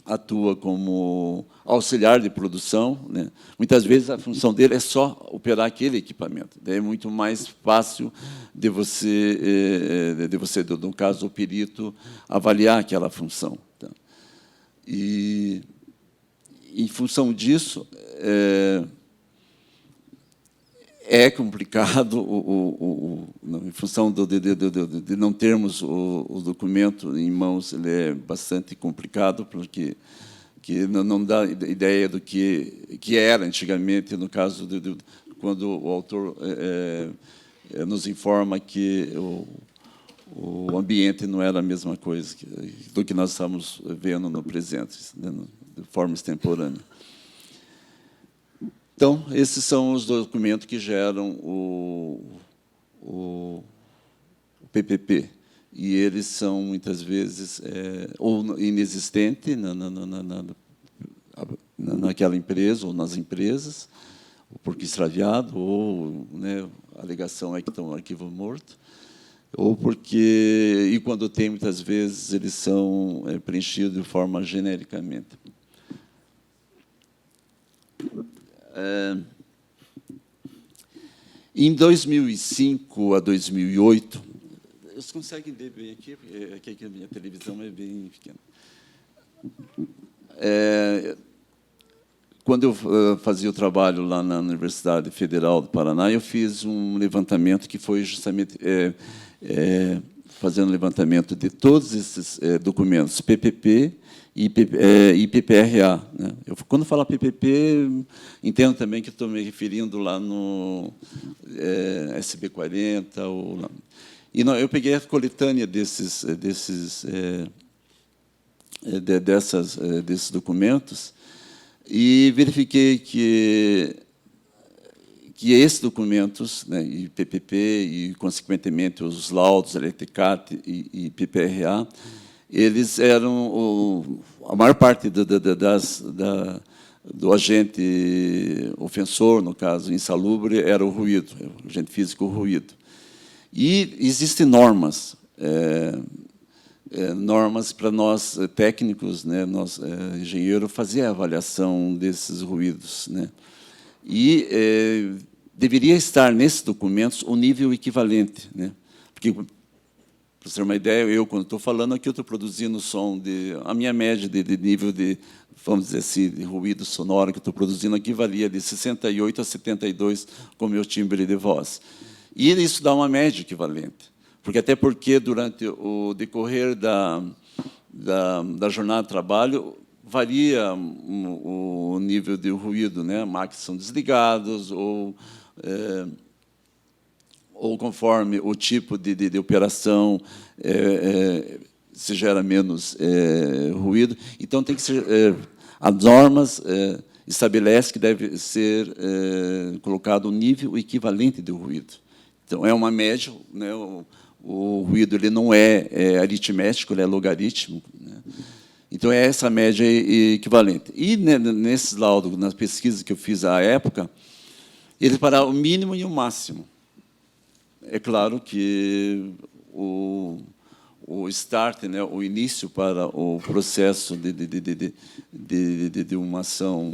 atua como auxiliar de produção, né? Muitas vezes a função dele é só operar aquele equipamento. Daí é muito mais fácil de você, no caso, o perito, avaliar aquela função. Tá? E, em função disso, é complicado, em função de não termos o documento em mãos, ele é bastante complicado, porque não dá ideia do que era antigamente, no caso quando o autor nos informa que o ambiente não era a mesma coisa do que nós estamos vendo no presente, né, de forma extemporânea. Então, esses são os documentos que geram o PPP. E eles são, muitas vezes, ou inexistentes naquela empresa ou nas empresas, ou porque extraviado, ou, né, a alegação é que estão no arquivo morto, ou porque, e quando tem, muitas vezes, eles são preenchidos de forma genericamente. Em 2005 a 2008, vocês conseguem ver bem aqui, porque aqui a minha televisão é bem pequena. Quando eu fazia o trabalho lá na Universidade Federal do Paraná, eu fiz um levantamento que foi justamente fazendo levantamento de todos esses documentos, PPP e PPRA. Né? Quando falo PPP, entendo também que estou me referindo lá no SB40. Eu peguei a coletânea desses documentos e verifiquei que esses documentos, né, e PPP, e, consequentemente, os laudos, LTCAT e PPRA, eles eram, a maior parte do agente ofensor, no caso, insalubre, era o ruído, o agente físico, o ruído. E existem normas, normas para nós técnicos, né, nós engenheiros, fazer a avaliação desses ruídos, né? E deveria estar nesses documentos o nível equivalente, né? Porque, para você ter uma ideia, quando estou falando aqui, eu estou produzindo som a minha média de nível de, vamos dizer assim, de ruído sonoro que eu estou produzindo aqui varia de 68 a 72 com o meu timbre de voz. E isso dá uma média equivalente. Até porque, durante o decorrer da jornada de trabalho, varia o nível de ruído, né? Máquinas são desligadas, ou conforme o tipo de operação, se gera menos ruído. Então, tem que ser... as normas estabelecem que deve ser colocado um nível equivalente de ruído. Então, é uma média, né? O ruído ele não é aritmético, ele é logarítmico, né? Então, é essa média equivalente. E, nesses laudos, nas pesquisas que eu fiz à época, eles pararam o mínimo e o máximo. É claro que o start, né, o início para o processo de uma ação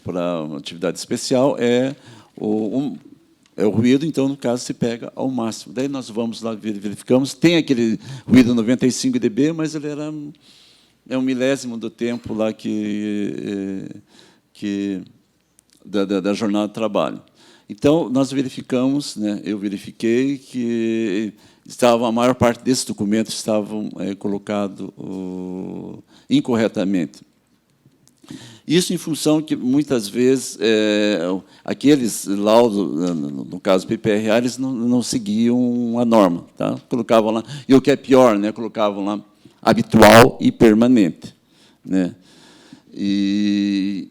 para uma atividade especial é o ruído, então, no caso, se pega ao máximo. Daí nós vamos lá, verificamos, tem aquele ruído 95 dB, mas ele era um milésimo do tempo lá da jornada de trabalho. Então, nós verificamos, né, eu verifiquei que a maior parte desses documentos estavam colocados incorretamente. Isso em função que, muitas vezes, aqueles laudos, no caso PPRA, eles não seguiam a norma. Tá? Colocavam lá, e o que é pior, né, colocavam lá habitual e permanente, né? E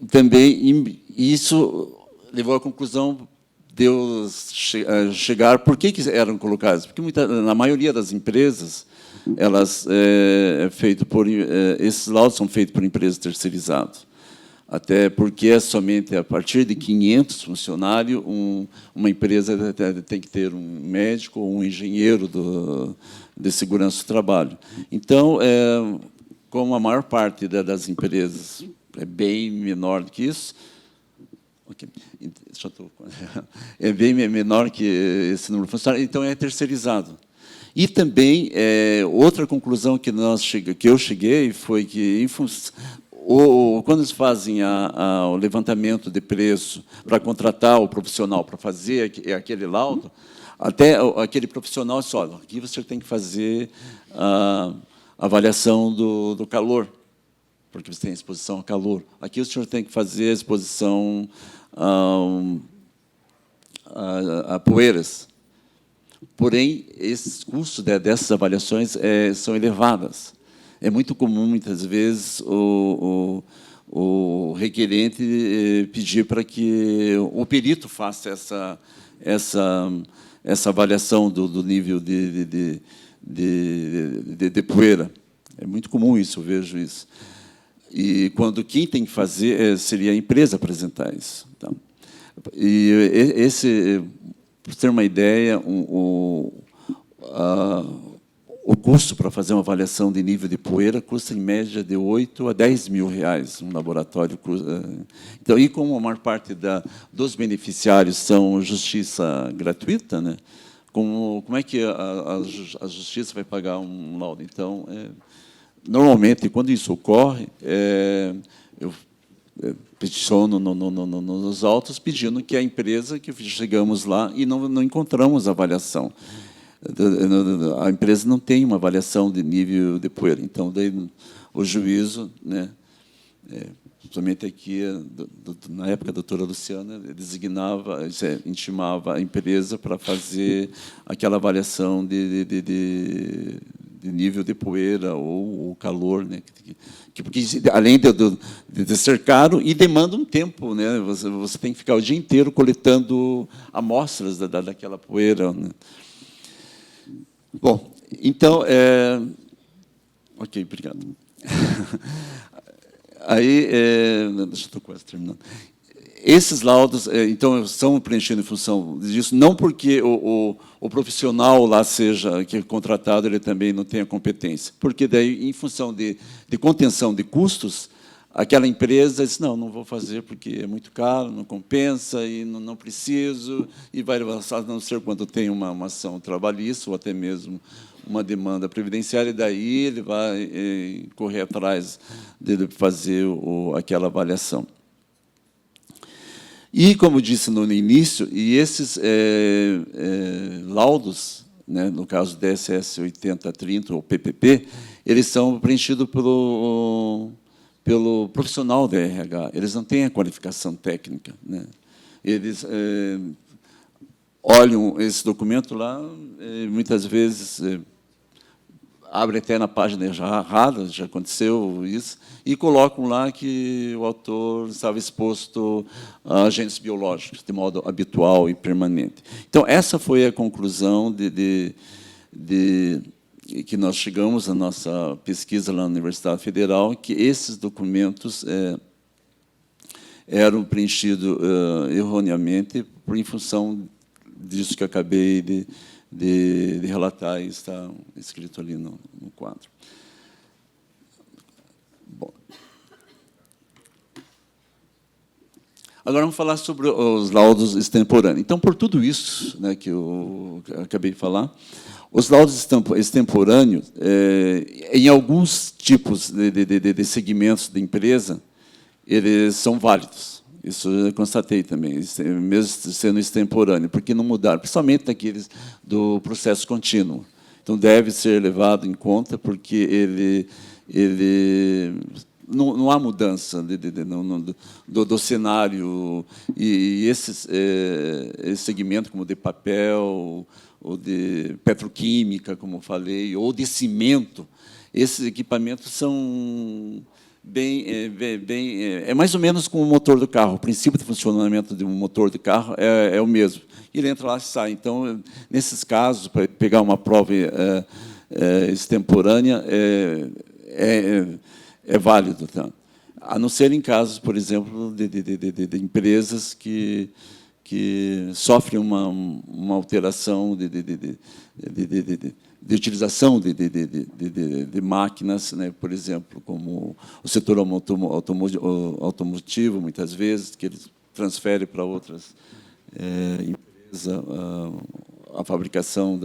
também isso levou à conclusão de eu chegar... Por que eram colocados? Porque, na maioria das empresas, elas esses laudos são feitos por empresas terceirizadas. Até porque é somente a partir de 500 funcionários, uma empresa tem que ter um médico ou um engenheiro de segurança do trabalho. Então, como a maior parte das empresas é bem menor do que isso, é bem menor que esse número de funcionários, então é terceirizado. E também, outra conclusão que eu cheguei foi que, quando eles fazem o levantamento de preço para contratar o profissional para fazer aquele laudo, até aquele profissional diz, olha, aqui você tem que fazer a avaliação do calor, porque você tem exposição ao calor. Aqui o senhor tem que fazer a exposição a poeiras. Porém, esses custos dessas avaliações são elevados. É muito comum, muitas vezes, o requerente pedir para que o perito faça essa avaliação do nível de poeira. É muito comum isso, eu vejo isso. E quando quem tem que fazer seria a empresa apresentar isso. Tá? E para ter uma ideia, o custo para fazer uma avaliação de nível de poeira custa, em média, de 8 a 10 mil reais, um laboratório. Então, e como a maior parte dos beneficiários são justiça gratuita, né? Como é que a justiça vai pagar um laudo? Então, normalmente, quando isso ocorre, eu peticiono nos autos pedindo que a empresa, que chegamos lá e não encontramos avaliação. A empresa não tem uma avaliação de nível de poeira. Então, daí, o juízo, né, somente aqui, na época, a doutora Luciana intimava a empresa para fazer aquela avaliação de nível de poeira ou calor, né? Porque, além de ser caro, e demanda um tempo, né? Você tem que ficar o dia inteiro coletando amostras daquela poeira, né? Bom, então... Ok, obrigado. Aí, deixa eu estou quase terminando. Esses laudos, então, são preenchidos em função disso, não porque o profissional lá que é contratado, ele também não tenha competência, porque daí, em função de contenção de custos, aquela empresa diz, não vou fazer porque é muito caro, não compensa, e não preciso, e vai avançar, a não ser quando tem uma ação trabalhista, ou até mesmo uma demanda previdenciária, e daí ele vai correr atrás de fazer aquela avaliação. E, como disse no início, e esses laudos, né, no caso DSS 8030, ou PPP, eles são preenchidos pelo profissional da RH. Eles não têm a qualificação técnica, né? Eles olham esse documento lá, muitas vezes abrem até na página errada, já aconteceu isso, e colocam lá que o autor estava exposto a agentes biológicos, de modo habitual e permanente. Então, essa foi a conclusão que nós chegamos à nossa pesquisa lá na Universidade Federal, que esses documentos eram preenchidos erroneamente em função disso que acabei de relatar e está escrito ali no quadro. Bom. Agora vamos falar sobre os laudos extemporâneos. Então, por tudo isso, né, que eu acabei de falar, os laudos extemporâneos, em alguns tipos de segmentos de empresa, eles são válidos. Isso eu constatei também, mesmo sendo extemporâneo, porque não mudaram, principalmente naqueles do processo contínuo. Então, deve ser levado em conta, porque não há mudança do cenário, e esse segmento, como de papel, ou de petroquímica, como eu falei, ou de cimento, esses equipamentos são é mais ou menos como o motor do carro. O princípio de funcionamento de um motor de carro é o mesmo. Ele entra lá e sai. Então, nesses casos, para pegar uma prova extemporânea, é válido, tá? A não ser em casos, por exemplo, de empresas que sofrem uma alteração de utilização de máquinas, né, por exemplo, como o setor automotivo, muitas vezes, que eles transferem para outras empresas a fabricação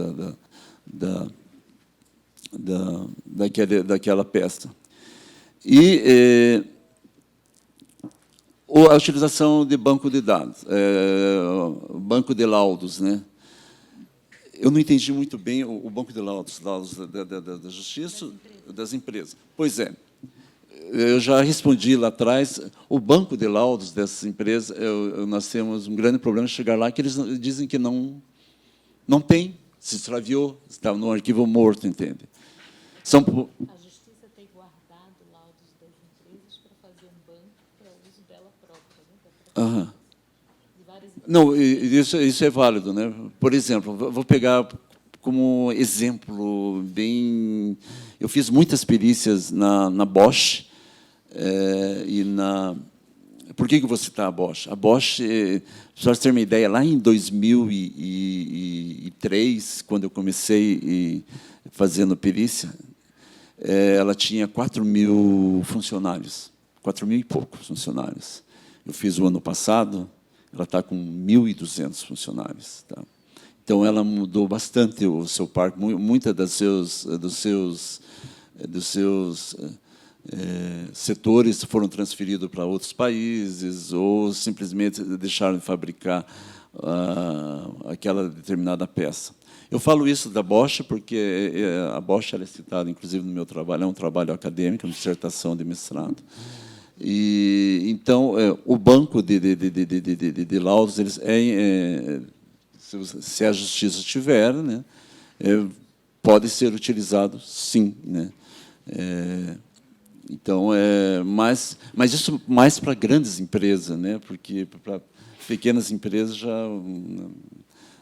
daquela peça. E a utilização de banco de dados, banco de laudos, né? Eu não entendi muito bem o banco de laudos da Justiça, das empresas. Pois é, eu já respondi lá atrás, o banco de laudos dessas empresas, nós temos um grande problema de chegar lá, que eles dizem que não tem, se extraviou, está no arquivo morto, entende? A Justiça tem guardado laudos das empresas para fazer um banco para uso dela própria, né? Aham. Não, isso é válido, né? Por exemplo, vou pegar como exemplo bem. Eu fiz muitas perícias na Bosch e na. Por que eu vou citar a Bosch? A Bosch, para vocês terem uma ideia, lá em 2003, quando eu comecei fazendo perícia, ela tinha 4.000 funcionários, 4.000 e poucos funcionários. Eu fiz o ano passado. Ela está com 1.200 funcionários. Tá? Então, ela mudou bastante o seu parque. Muitas dos seus setores foram transferidos para outros países ou simplesmente deixaram de fabricar aquela determinada peça. Eu falo isso da Bosch porque a Bosch é citada, inclusive, no meu trabalho. É um trabalho acadêmico, uma dissertação de mestrado. E então o banco de laudos, se a Justiça tiver, né, pode ser utilizado, sim, né? Então mas isso mais para grandes empresas, né? Porque para pequenas empresas já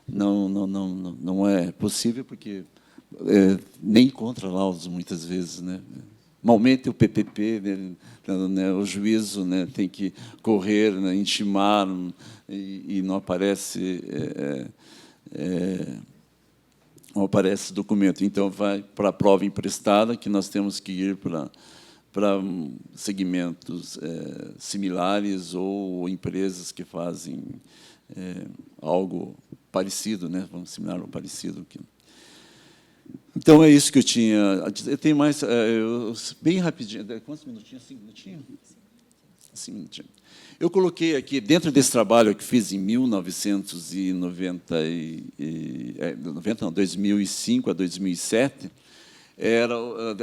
não é possível, porque nem encontra laudos muitas vezes, né? Normalmente, o PPP, né, o juízo, né, tem que correr, né, intimar, e não aparece documento. Então, vai para a prova emprestada, que nós temos que ir para segmentos similares ou empresas que fazem algo parecido, né, vamos similar ou parecido aqui. Então, é isso que eu tinha. Eu tenho mais, bem rapidinho. Quantos minutinhos? 5 minutinhos? 5 minutinhos. Eu coloquei aqui, dentro desse trabalho que fiz em 2005 a 2007,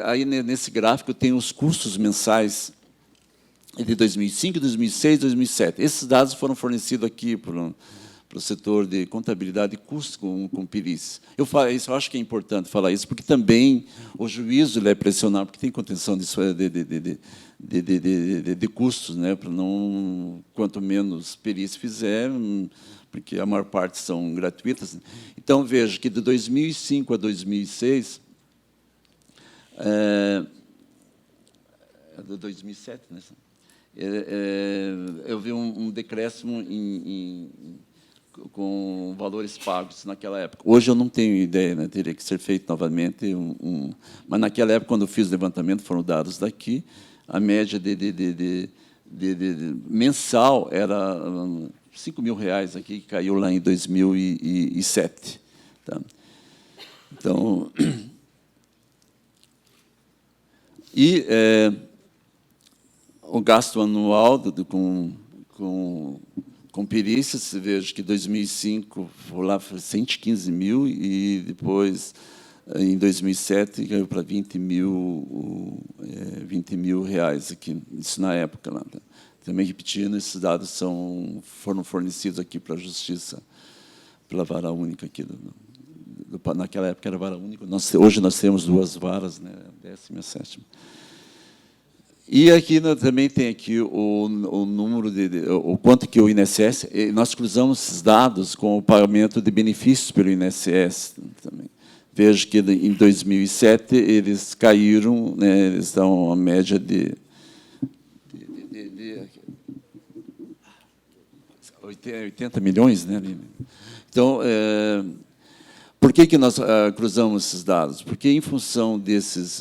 aí nesse gráfico tem os custos mensais de 2005, 2006, 2007. Esses dados foram fornecidos aqui para para o setor de contabilidade e custos com perícia. Eu acho que é importante falar isso, porque também o juízo ele é pressionado, porque tem contenção de custos, né, para não, quanto menos perícia fizer, porque a maior parte são gratuitas. Então, veja que de 2005 a 2006, de 2007, né? Eu vi um decréscimo com valores pagos naquela época. Hoje eu não tenho ideia, né? Teria que ser feito novamente. Mas naquela época, quando eu fiz o levantamento, foram dados daqui, a média de mensal era R$5.000 aqui, que caiu lá em 2007. Tá? Então, e o gasto anual com perícias, vejo que 2005 foi lá para 115 mil e depois, em 2007, caiu para 20 mil reais aqui, isso na época lá. Também repetindo, esses dados foram fornecidos aqui para a Justiça, pela vara única aqui. Naquela época era vara única. Hoje nós temos 2 varas, né, a 10ª e a 7ª. E aqui também tem aqui o número o quanto que o INSS. Nós cruzamos esses dados com o pagamento de benefícios pelo INSS também. Vejo que em 2007 eles caíram, né, eles dão uma média de 80 milhões, né? Então, por que nós cruzamos esses dados? Porque, em função desses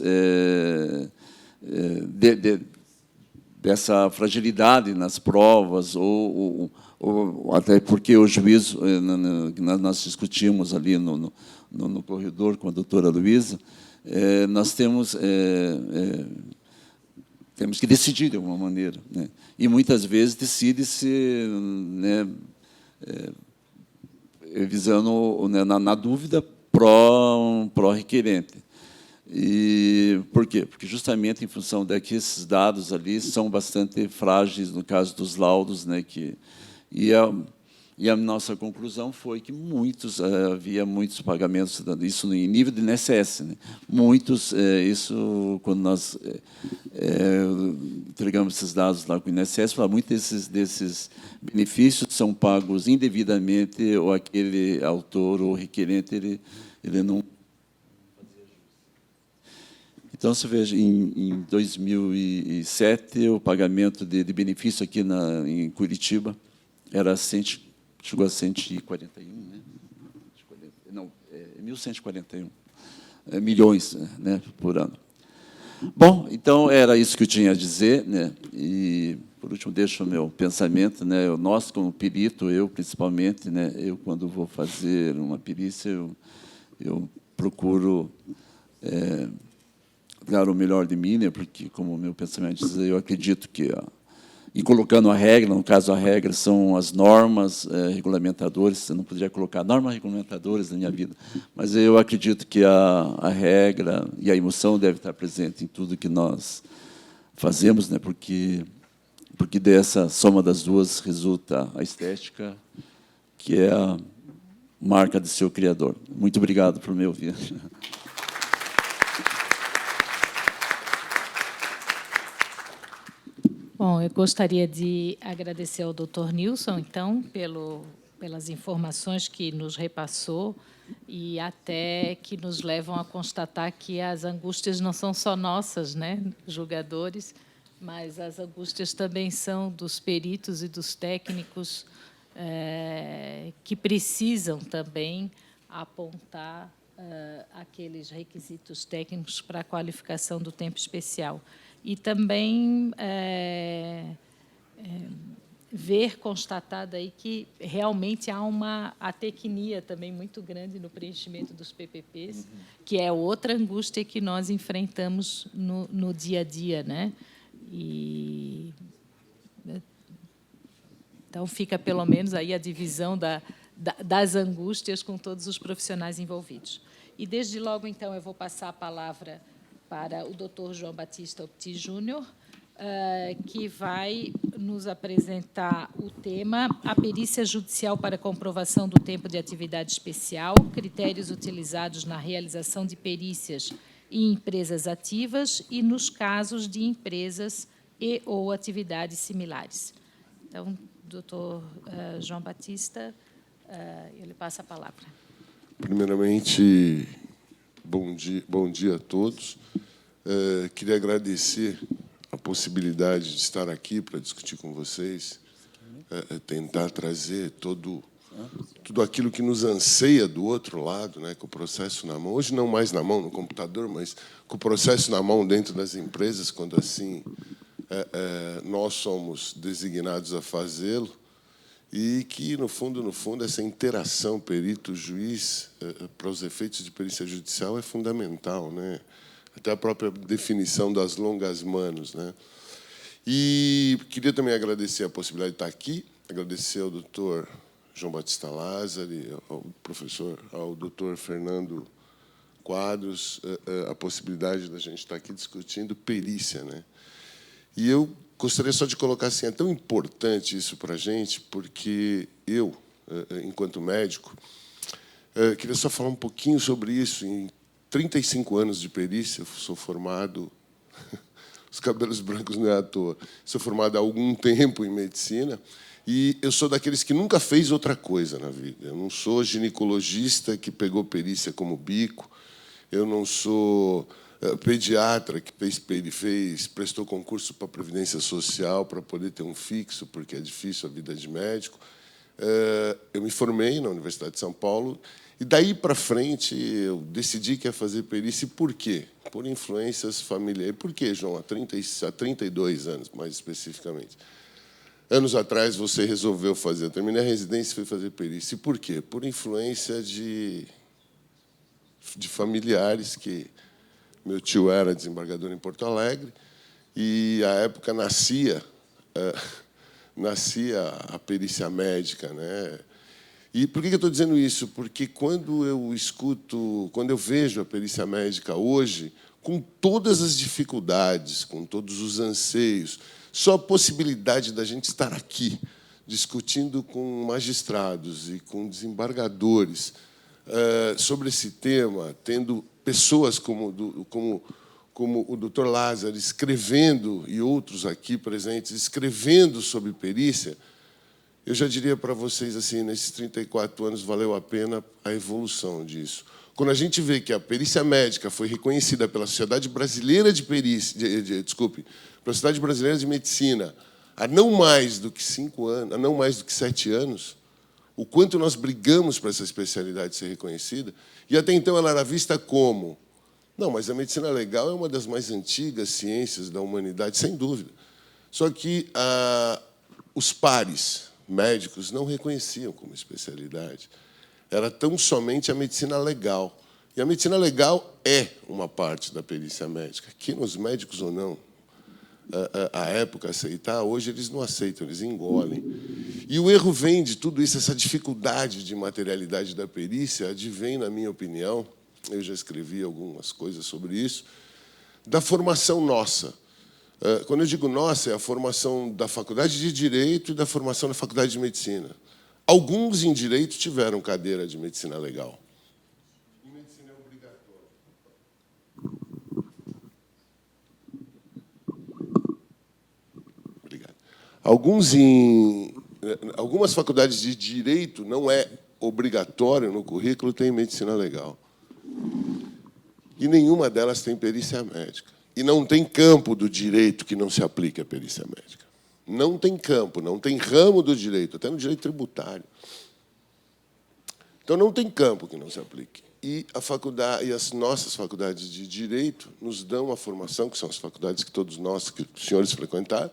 dessa fragilidade nas provas, ou até porque o juízo, nós discutimos ali no corredor com a doutora Luísa, nós temos que decidir de alguma maneira, né? E muitas vezes decide-se, né, visando, né, na dúvida pró-requerente. E por quê? Porque justamente em função de que esses dados ali são bastante frágeis no caso dos laudos, né, e a nossa conclusão foi que havia muitos pagamentos, isso em nível de INSS, né? Muitos, isso quando nós entregamos esses dados lá com o INSS, muitos desses benefícios são pagos indevidamente, ou aquele autor ou requerente ele não. Então, você veja, em 2007, o pagamento de benefício aqui em Curitiba chegou a 141, né? Não, 1.141 milhões, né, por ano. Bom, então, era isso que eu tinha a dizer, né? E, por último, deixo o meu pensamento, né? Nós, como perito, eu, principalmente, né? Eu, quando vou fazer uma perícia, eu procuro dar o melhor de mim, né? Porque, como o meu pensamento diz, eu acredito que, e colocando a regra, no caso, a regra são as normas regulamentadoras, eu não poderia colocar normas regulamentadoras na minha vida, mas eu acredito que a regra e a emoção devem estar presentes em tudo que nós fazemos, né? Porque dessa soma das duas resulta a estética, que é a marca de seu criador. Muito obrigado por me ouvir. Bom, eu gostaria de agradecer ao Dr. Nilson, então, pelas informações que nos repassou e até que nos levam a constatar que as angústias não são só nossas, né, julgadores, mas as angústias também são dos peritos e dos técnicos que precisam também apontar aqueles requisitos técnicos para a qualificação do tempo especial. E também ver constatado aí que realmente há uma atecnia também muito grande no preenchimento dos PPPs, que é outra angústia que nós enfrentamos no dia a dia, né? E então fica pelo menos aí a divisão das angústias com todos os profissionais envolvidos. E desde logo então eu vou passar a palavra para o Dr. João Batista Opti Júnior, que vai nos apresentar o tema A Perícia Judicial para Comprovação do Tempo de Atividade Especial, critérios utilizados na realização de perícias em empresas ativas e nos casos de empresas e ou atividades similares. Então, doutor João Batista, eu lhe passo a palavra. Primeiramente, bom dia a todos. Queria agradecer a possibilidade de estar aqui para discutir com vocês, tentar trazer tudo aquilo que nos anseia do outro lado, né, com o processo na mão. Hoje, não mais na mão, no computador, mas com o processo na mão dentro das empresas, quando assim nós somos designados a fazê-lo, e que, no fundo, essa interação perito-juiz, para os efeitos de perícia judicial, é fundamental, né? Até a própria definição das longas manos, né? E queria também agradecer a possibilidade de estar aqui, agradecer ao doutor João Batista Lázari, ao doutor Fernando Quadros, a possibilidade da gente estar aqui discutindo perícia, né? E eu gostaria só de colocar assim, é tão importante isso para a gente, porque eu, enquanto médico, queria só falar um pouquinho sobre isso. Em 35 anos de perícia, eu sou formado, os cabelos brancos não é à toa, sou formado há algum tempo em medicina, e eu sou daqueles que nunca fez outra coisa na vida. Eu não sou ginecologista que pegou perícia como bico, eu não sou pediatra que prestou concurso para a Previdência Social para poder ter um fixo, porque é difícil a vida de médico. Eu me formei na Universidade de São Paulo, e daí para frente eu decidi que ia fazer perícia. E por quê? Por influências familiares. Por quê, João? Há 32 anos, mais especificamente. Anos atrás você resolveu fazer. Eu terminei a residência e fui fazer perícia. E por quê? Por influência de familiares que... Meu tio era desembargador em Porto Alegre, e, à época, nascia a perícia médica, né? E por que eu estou dizendo isso? Porque quando eu vejo a perícia médica hoje, com todas as dificuldades, com todos os anseios, só a possibilidade da gente estar aqui, discutindo com magistrados e com desembargadores sobre esse tema, tendo pessoas como o doutor Lázaro escrevendo, e outros aqui presentes, escrevendo sobre perícia, eu já diria para vocês, assim, nesses 34 anos, valeu a pena a evolução disso. Quando a gente vê que a perícia médica foi reconhecida pela Sociedade Brasileira de Perícia, pela Sociedade Brasileira de Medicina, há não mais do que 5 anos, há não mais do que 7 anos, o quanto nós brigamos para essa especialidade ser reconhecida, e até então ela era vista como... Não, mas a medicina legal é uma das mais antigas ciências da humanidade, sem dúvida. Só que os pares médicos não reconheciam como especialidade. Era tão somente a medicina legal. E a medicina legal é uma parte da perícia médica, que nos médicos ou não, à época, aceitar, hoje eles não aceitam, eles engolem. E o erro vem de tudo isso, essa dificuldade de materialidade da perícia, advém, na minha opinião, eu já escrevi algumas coisas sobre isso, da formação nossa. Quando eu digo nossa, é a formação da Faculdade de Direito e da formação da Faculdade de Medicina. Alguns em Direito tiveram cadeira de Medicina Legal. E Medicina é obrigatória. Obrigado. Algumas faculdades de Direito não é obrigatório no currículo, tem Medicina Legal. E nenhuma delas tem perícia médica. E não tem campo do direito que não se aplique a perícia médica. Não tem campo, não tem ramo do direito, até no direito tributário. Então, não tem campo que não se aplique. E a faculdade, e as nossas faculdades de direito nos dão uma formação, que são as faculdades que todos nós, que os senhores frequentaram,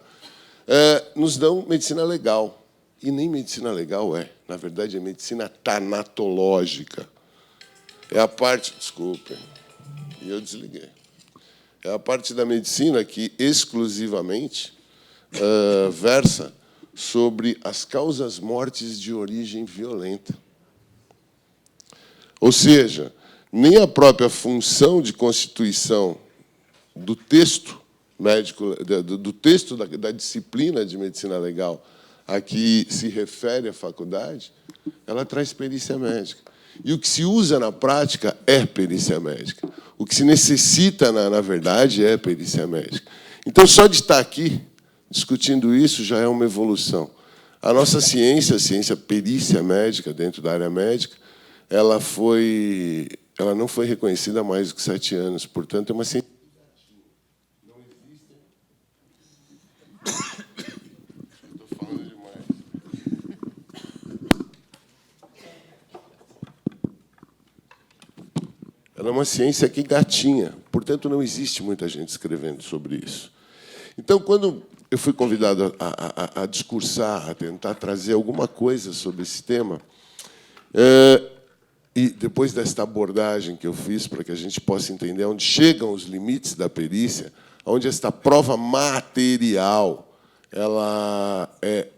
nos dão medicina legal. E nem medicina legal é. Na verdade, é medicina tanatológica. É a parte... Desculpem, e eu desliguei. É a parte da medicina que exclusivamente versa sobre as causas mortes de origem violenta. Ou seja, nem a própria função de constituição do texto médico, do texto da disciplina de medicina legal a que se refere à faculdade, ela traz perícia médica. E o que se usa na prática é perícia médica. O que se necessita, na verdade, é perícia médica. Então, só de estar aqui discutindo isso já é uma evolução. A nossa ciência, a ciência perícia médica, dentro da área médica, ela não foi reconhecida há mais do que 7 anos. Portanto, é uma ciência. Estou falando demais. Ela é uma ciência que gatinha. Portanto, não existe muita gente escrevendo sobre isso. Então, quando eu fui convidado a discursar, a tentar trazer alguma coisa sobre esse tema, e depois desta abordagem que eu fiz para que a gente possa entender onde chegam os limites da perícia, onde esta prova material ela é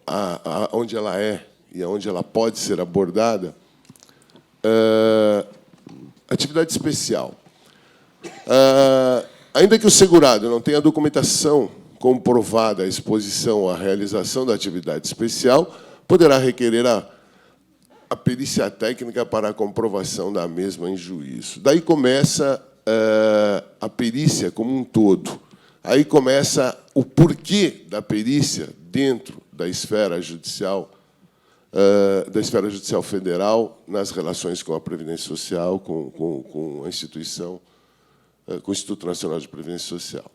onde ela é e onde ela pode ser abordada, atividade especial. Ainda que o segurado não tenha documentação comprovada a exposição à realização da atividade especial, poderá requerer a perícia técnica para a comprovação da mesma em juízo. Daí começa a perícia como um todo. Aí começa o porquê da perícia dentro da esfera judicial federal, nas relações com a Previdência Social, com a instituição, com o Instituto Nacional de Previdência Social.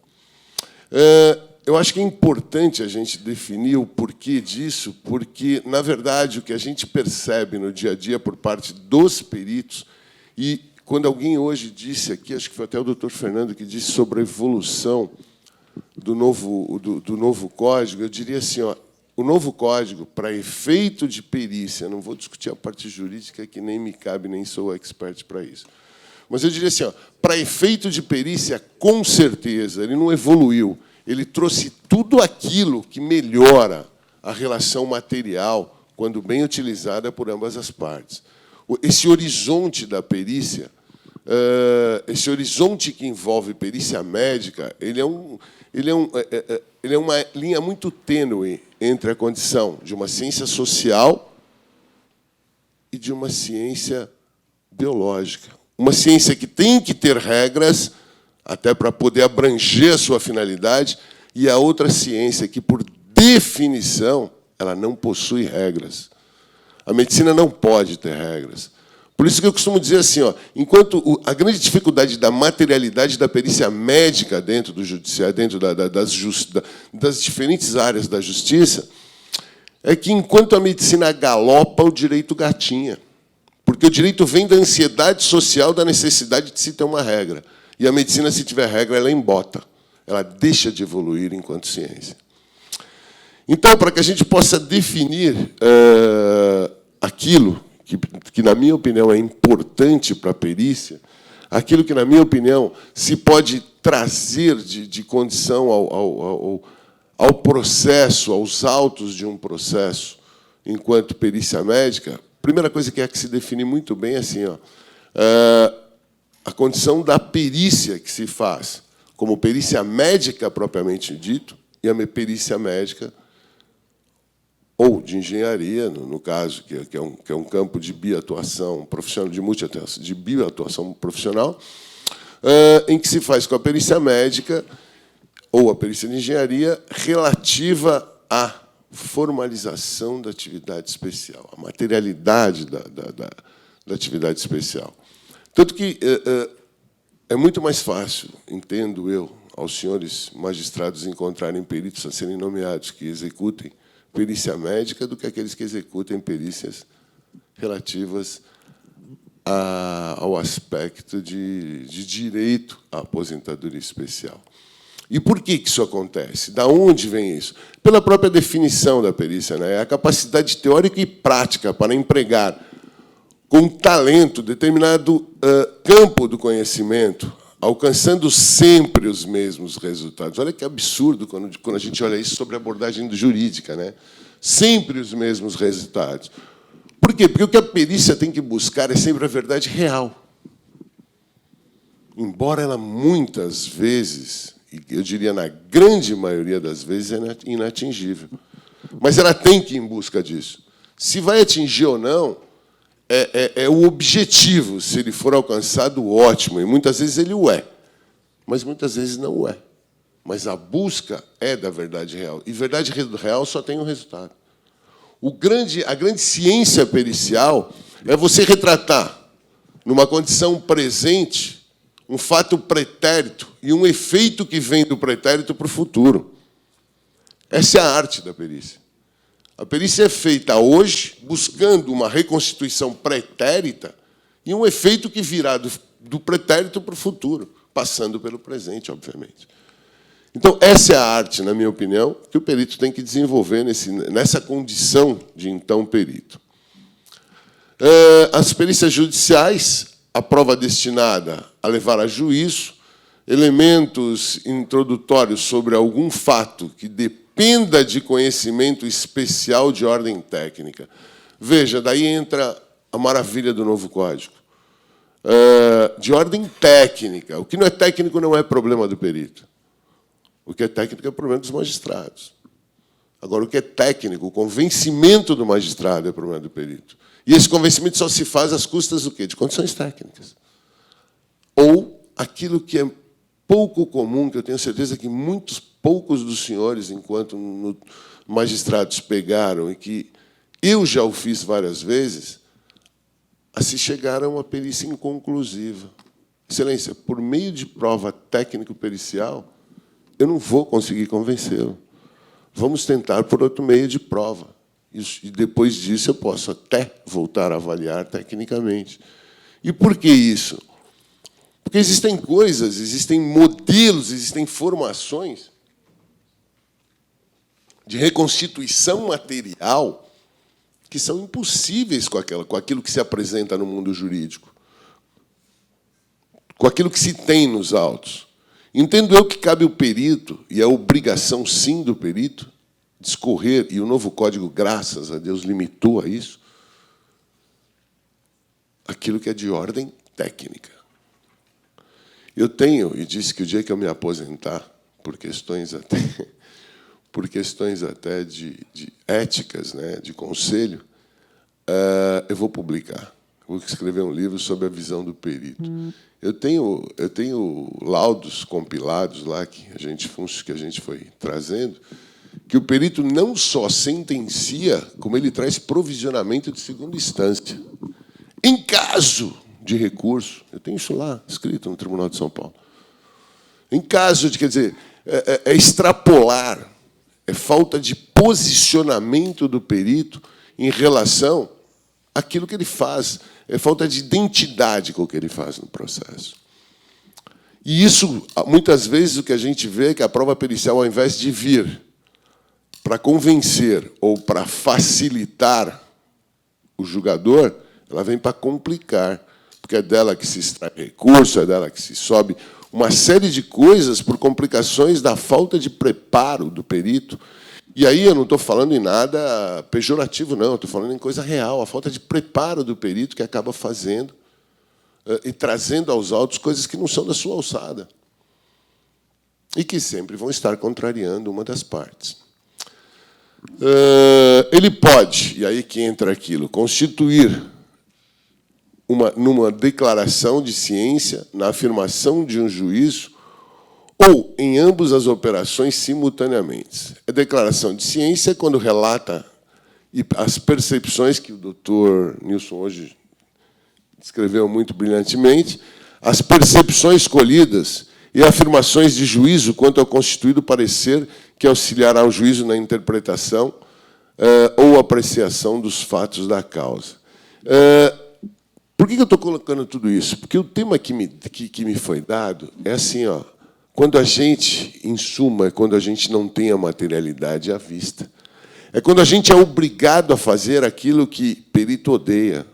Eu acho que é importante a gente definir o porquê disso, porque, na verdade, o que a gente percebe no dia a dia por parte dos peritos, e quando alguém hoje disse aqui, acho que foi até o doutor Fernando que disse sobre a evolução do novo código, eu diria assim, ó, o novo código, para efeito de perícia, não vou discutir a parte jurídica, que nem me cabe, nem sou expert para isso, mas eu diria assim, ó, para efeito de perícia, com certeza, ele não evoluiu. Ele trouxe tudo aquilo que melhora a relação material, quando bem utilizada por ambas as partes. Esse horizonte da perícia, esse horizonte que envolve perícia médica, ele é uma linha muito tênue entre a condição de uma ciência social e de uma ciência biológica. Uma ciência que tem que ter regras, até para poder abranger a sua finalidade, e a outra ciência que, por definição, ela não possui regras. A medicina não pode ter regras. Por isso que eu costumo dizer assim, ó, enquanto a grande dificuldade da materialidade da perícia médica dentro do judiciário, dentro das diferentes áreas da justiça, é que, enquanto a medicina galopa, o direito gatinha. Porque o direito vem da ansiedade social, da necessidade de se ter uma regra. E a medicina, se tiver regra, ela embota. Ela deixa de evoluir enquanto ciência. Então, para que a gente possa definir aquilo que, na minha opinião, é importante para a perícia, aquilo que, na minha opinião, se pode trazer de condição ao processo, aos autos de um processo, enquanto perícia médica, a primeira coisa que se define muito bem é assim, ó, a condição da perícia que se faz, como perícia médica propriamente dito, e a perícia médica ou de engenharia, no caso, que é um campo de bioatuação profissional, de bioatuação profissional, em que se faz com a perícia médica ou a perícia de engenharia relativa à formalização da atividade especial, a materialidade da atividade especial. Tanto que é muito mais fácil, entendo eu, aos senhores magistrados encontrarem peritos a serem nomeados que executem perícia médica do que aqueles que executem perícias relativas ao aspecto de direito à aposentadoria especial. E por que isso acontece? Da onde vem isso? Pela própria definição da perícia, né? A capacidade teórica e prática para empregar com talento determinado campo do conhecimento, alcançando sempre os mesmos resultados. Olha que absurdo quando a gente olha isso sobre a abordagem jurídica, né? Sempre os mesmos resultados. Por quê? Porque o que a perícia tem que buscar é sempre a verdade real. Embora ela, muitas vezes, eu diria na grande maioria das vezes, é inatingível. Mas ela tem que ir em busca disso. Se vai atingir ou não, é o objetivo. Se ele for alcançado, ótimo. E muitas vezes ele o é, mas muitas vezes não o é. Mas a busca é da verdade real. E verdade real só tem um resultado. A grande ciência pericial é você retratar, numa condição presente, um fato pretérito e um efeito que vem do pretérito para o futuro. Essa é a arte da perícia. A perícia é feita hoje, buscando uma reconstituição pretérita e um efeito que virá do pretérito para o futuro, passando pelo presente, obviamente. Então, essa é a arte, na minha opinião, que o perito tem que desenvolver nessa condição de, então, perito. As perícias judiciais, a prova destinada a levar a juízo, elementos introdutórios sobre algum fato que dependa de conhecimento especial de ordem técnica. Veja, daí entra a maravilha do novo Código. De ordem técnica. O que não é técnico não é problema do perito. O que é técnico é problema dos magistrados. Agora, o que é técnico, o convencimento do magistrado é problema do perito. E esse convencimento só se faz às custas do quê? De condições técnicas. Ou aquilo que é pouco comum, que eu tenho certeza que poucos dos senhores, enquanto magistrados pegaram, e que eu já o fiz várias vezes, a se chegar a uma perícia inconclusiva. Excelência, por meio de prova técnico-pericial, eu não vou conseguir convencê-lo. Vamos tentar por outro meio de prova. E depois disso eu posso até voltar a avaliar tecnicamente. E por que isso? Porque existem coisas, existem modelos, existem formações de reconstituição material que são impossíveis com aquilo que se apresenta no mundo jurídico, com aquilo que se tem nos autos. Entendo eu que cabe ao perito, e é obrigação, sim, do perito, discorrer, e o novo Código, graças a Deus, limitou a isso, aquilo que é de ordem técnica. Eu tenho, e disse que o dia que eu me aposentar, por questões até de éticas, né, de conselho, eu vou publicar. Vou escrever um livro sobre a visão do perito. Eu tenho laudos compilados lá que a gente foi trazendo, que o perito não só sentencia, como ele traz provisionamento de segunda instância. Em caso de recurso, eu tenho isso lá escrito no Tribunal de São Paulo. Em caso de, quer dizer, é extrapolar, é falta de posicionamento do perito em relação àquilo que ele faz, é falta de identidade com o que ele faz no processo. E isso, muitas vezes, o que a gente vê é que a prova pericial, ao invés de vir para convencer ou para facilitar o julgador, ela vem para complicar, porque é dela que se extrai recurso, é dela que se sobe uma série de coisas por complicações da falta de preparo do perito. E aí eu não estou falando em nada pejorativo, não, estou falando em coisa real, a falta de preparo do perito que acaba fazendo e trazendo aos autos coisas que não são da sua alçada e que sempre vão estar contrariando uma das partes. Ele pode, e aí que entra aquilo, constituir numa declaração de ciência, na afirmação de um juízo, ou em ambas as operações simultaneamente. A declaração de ciência é quando relata as percepções que o doutor Nilson hoje descreveu muito brilhantemente, as percepções colhidas e afirmações de juízo quanto ao constituído parecer que auxiliará o juízo na interpretação ou apreciação dos fatos da causa. Por que eu estou colocando tudo isso? Porque o tema que me foi dado é assim, ó, quando a gente, em suma, é quando a gente não tem a materialidade à vista. É quando a gente é obrigado a fazer aquilo que perito odeia,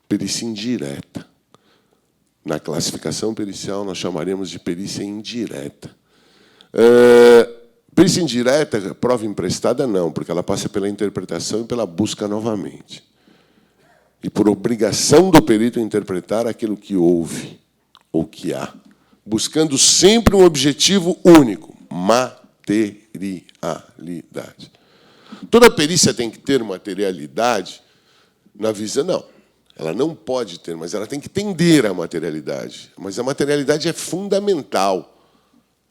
perícia indireta. Na classificação pericial, nós chamaríamos de perícia indireta. Perícia indireta, prova emprestada, não, porque ela passa pela interpretação e pela busca novamente. E por obrigação do perito interpretar aquilo que houve ou que há buscando sempre um objetivo único: materialidade. Toda perícia tem que ter materialidade na visão? Não. Ela não pode ter, mas ela tem que tender à materialidade. Mas a materialidade é fundamental.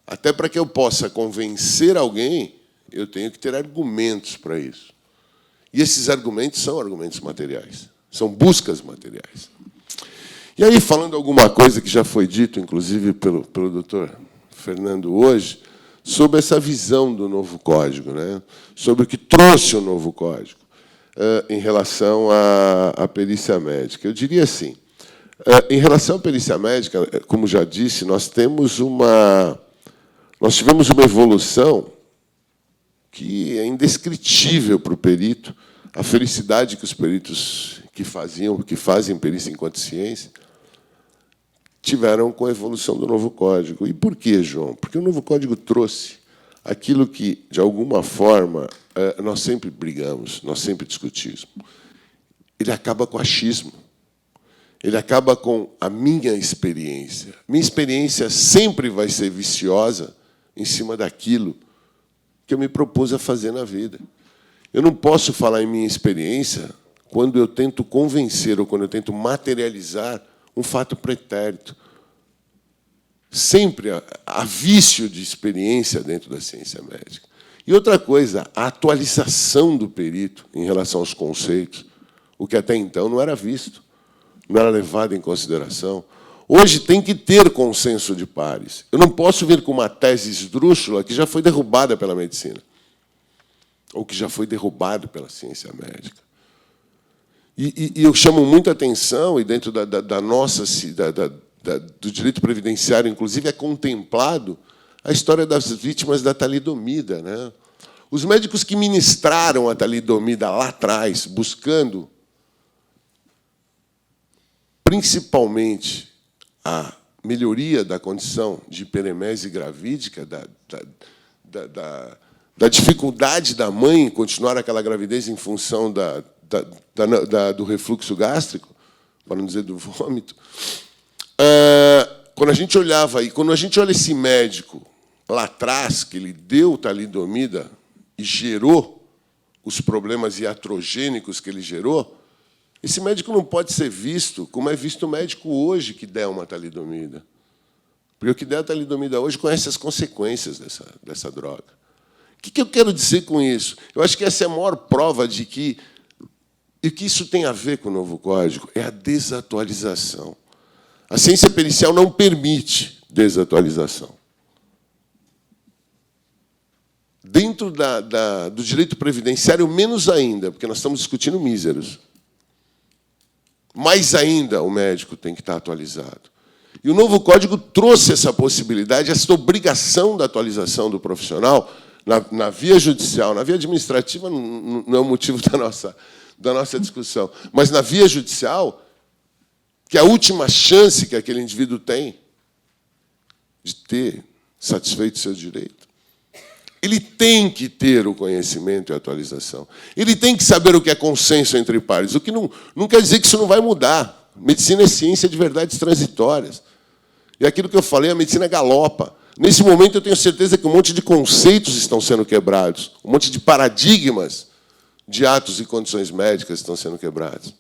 Até para que eu possa convencer alguém, eu tenho que ter argumentos para isso. E esses argumentos são argumentos materiais, são buscas materiais. E aí, falando alguma coisa que já foi dito, inclusive, pelo doutor Fernando hoje, sobre essa visão do novo código, né? Sobre o que trouxe o novo código em relação à perícia médica. Eu diria assim, em relação à perícia médica, como já disse, nós tivemos uma evolução que é indescritível para o perito, a felicidade que os peritos que fazem perícia enquanto ciência, tiveram com a evolução do novo código. E por quê, João? Porque o novo código trouxe aquilo que, de alguma forma, nós sempre brigamos, nós sempre discutimos. Ele acaba com o achismo. Ele acaba com a minha experiência. Minha experiência sempre vai ser viciosa em cima daquilo que eu me propus a fazer na vida. Eu não posso falar em minha experiência quando eu tento convencer ou quando eu tento materializar um fato pretérito. Sempre há vício de experiência dentro da ciência médica. E outra coisa, a atualização do perito em relação aos conceitos, o que até então não era visto, não era levado em consideração. Hoje tem que ter consenso de pares. Eu não posso vir com uma tese esdrúxula que já foi derrubada pela medicina, ou que já foi derrubada pela ciência médica. E eu chamo muita atenção, e dentro do direito previdenciário, inclusive, é contemplado a história das vítimas da talidomida, né? Os médicos que ministraram a talidomida lá atrás, buscando principalmente a melhoria da condição de hiperemese gravídica, da dificuldade da mãe em continuar aquela gravidez em função do refluxo gástrico, para não dizer do vômito. Quando a gente olhava, e quando a gente olha esse médico lá atrás, que ele deu talidomida e gerou os problemas iatrogênicos que ele gerou, esse médico não pode ser visto como é visto o médico hoje que der uma talidomida. Porque o que der a talidomida hoje conhece as consequências dessa droga. O que eu quero dizer com isso? Eu acho que essa é a maior prova de que... E o que isso tem a ver com o novo código? É a desatualização. A ciência pericial não permite desatualização. Dentro do direito previdenciário, menos ainda, porque nós estamos discutindo míseros. Mais ainda, o médico tem que estar atualizado. E o novo código trouxe essa possibilidade, essa obrigação da atualização do profissional na via judicial. Na via administrativa não é o motivo da nossa discussão, mas na via judicial, que é a última chance que aquele indivíduo tem de ter satisfeito seu direito, ele tem que ter o conhecimento e a atualização. Ele tem que saber o que é consenso entre pares, o que não quer dizer que isso não vai mudar. Medicina é ciência de verdades transitórias. E aquilo que eu falei, a medicina galopa. Nesse momento, eu tenho certeza que um monte de conceitos estão sendo quebrados, um monte de paradigmas de atos e condições médicas estão sendo quebrados.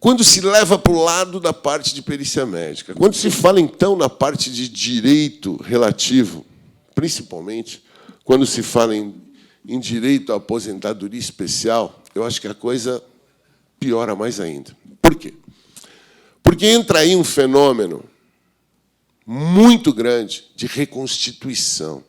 Quando se leva para o lado da parte de perícia médica, quando se fala, então, na parte de direito relativo, principalmente quando se fala em direito à aposentadoria especial, eu acho que a coisa piora mais ainda. Por quê? Porque entra aí um fenômeno muito grande de reconstituição.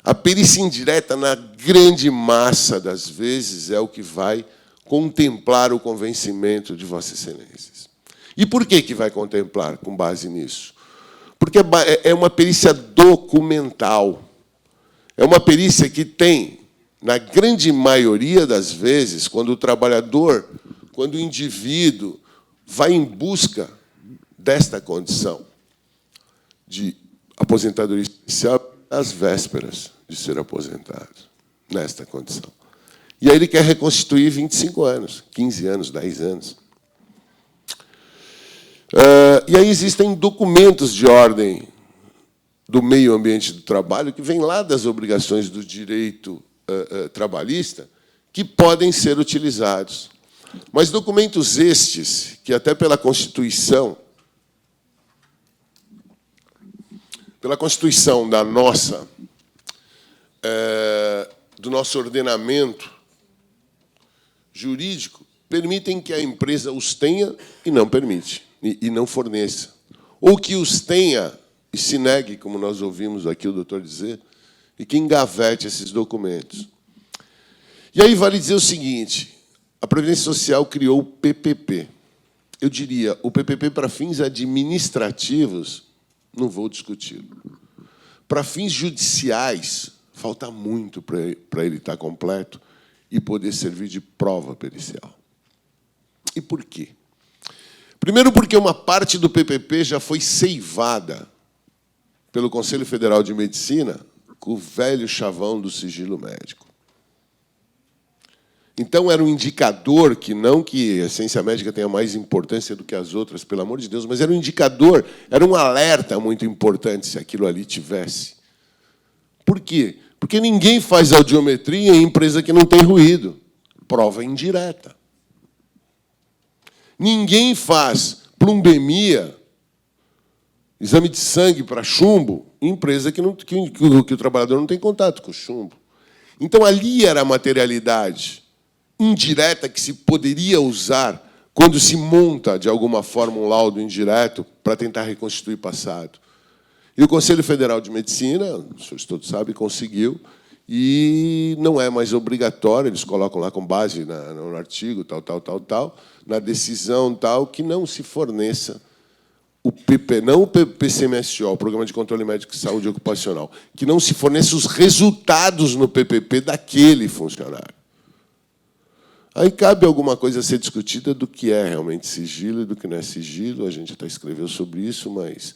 A perícia indireta, na grande massa das vezes, é o que vai contemplar o convencimento de Vossas Excelências. E por que vai contemplar com base nisso? Porque é uma perícia documental. É uma perícia que tem, na grande maioria das vezes, quando o trabalhador, quando o indivíduo vai em busca desta condição de aposentadoria especial, às vésperas de ser aposentado, nesta condição. E aí ele quer reconstituir 25 anos, 15 anos, 10 anos. E aí existem documentos de ordem do meio ambiente do trabalho que vêm lá das obrigações do direito trabalhista que podem ser utilizados. Mas documentos estes, que até pela Constituição da do nosso ordenamento jurídico, permitem que a empresa os tenha e não permite, e não forneça. Ou que os tenha e se negue, como nós ouvimos aqui o doutor dizer, e que engavete esses documentos. E aí vale dizer o seguinte, a Previdência Social criou o PPP. Eu diria, o PPP para fins administrativos, não vou discutir. Para fins judiciais, falta muito para ele estar completo e poder servir de prova pericial. E por quê? Primeiro, porque uma parte do PPP já foi ceivada pelo Conselho Federal de Medicina com o velho chavão do sigilo médico. Então, era um indicador, que não que a ciência médica tenha mais importância do que as outras, pelo amor de Deus, mas era um indicador, era um alerta muito importante se aquilo ali tivesse. Por quê? Porque ninguém faz audiometria em empresa que não tem ruído. Prova indireta. Ninguém faz plumbemia, exame de sangue para chumbo, em empresa que o trabalhador não tem contato com o chumbo. Então, ali era a materialidade indireta que se poderia usar quando se monta, de alguma forma, um laudo indireto para tentar reconstituir passado. E o Conselho Federal de Medicina, os senhores todos sabem, conseguiu, e não é mais obrigatório, eles colocam lá com base no artigo, tal, na decisão, que não se forneça o PP, não o PCMSO, o Programa de Controle Médico de Saúde Ocupacional, que não se forneça os resultados no PPP daquele funcionário. Aí cabe alguma coisa a ser discutida do que é realmente sigilo e do que não é sigilo. A gente até escreveu sobre isso, mas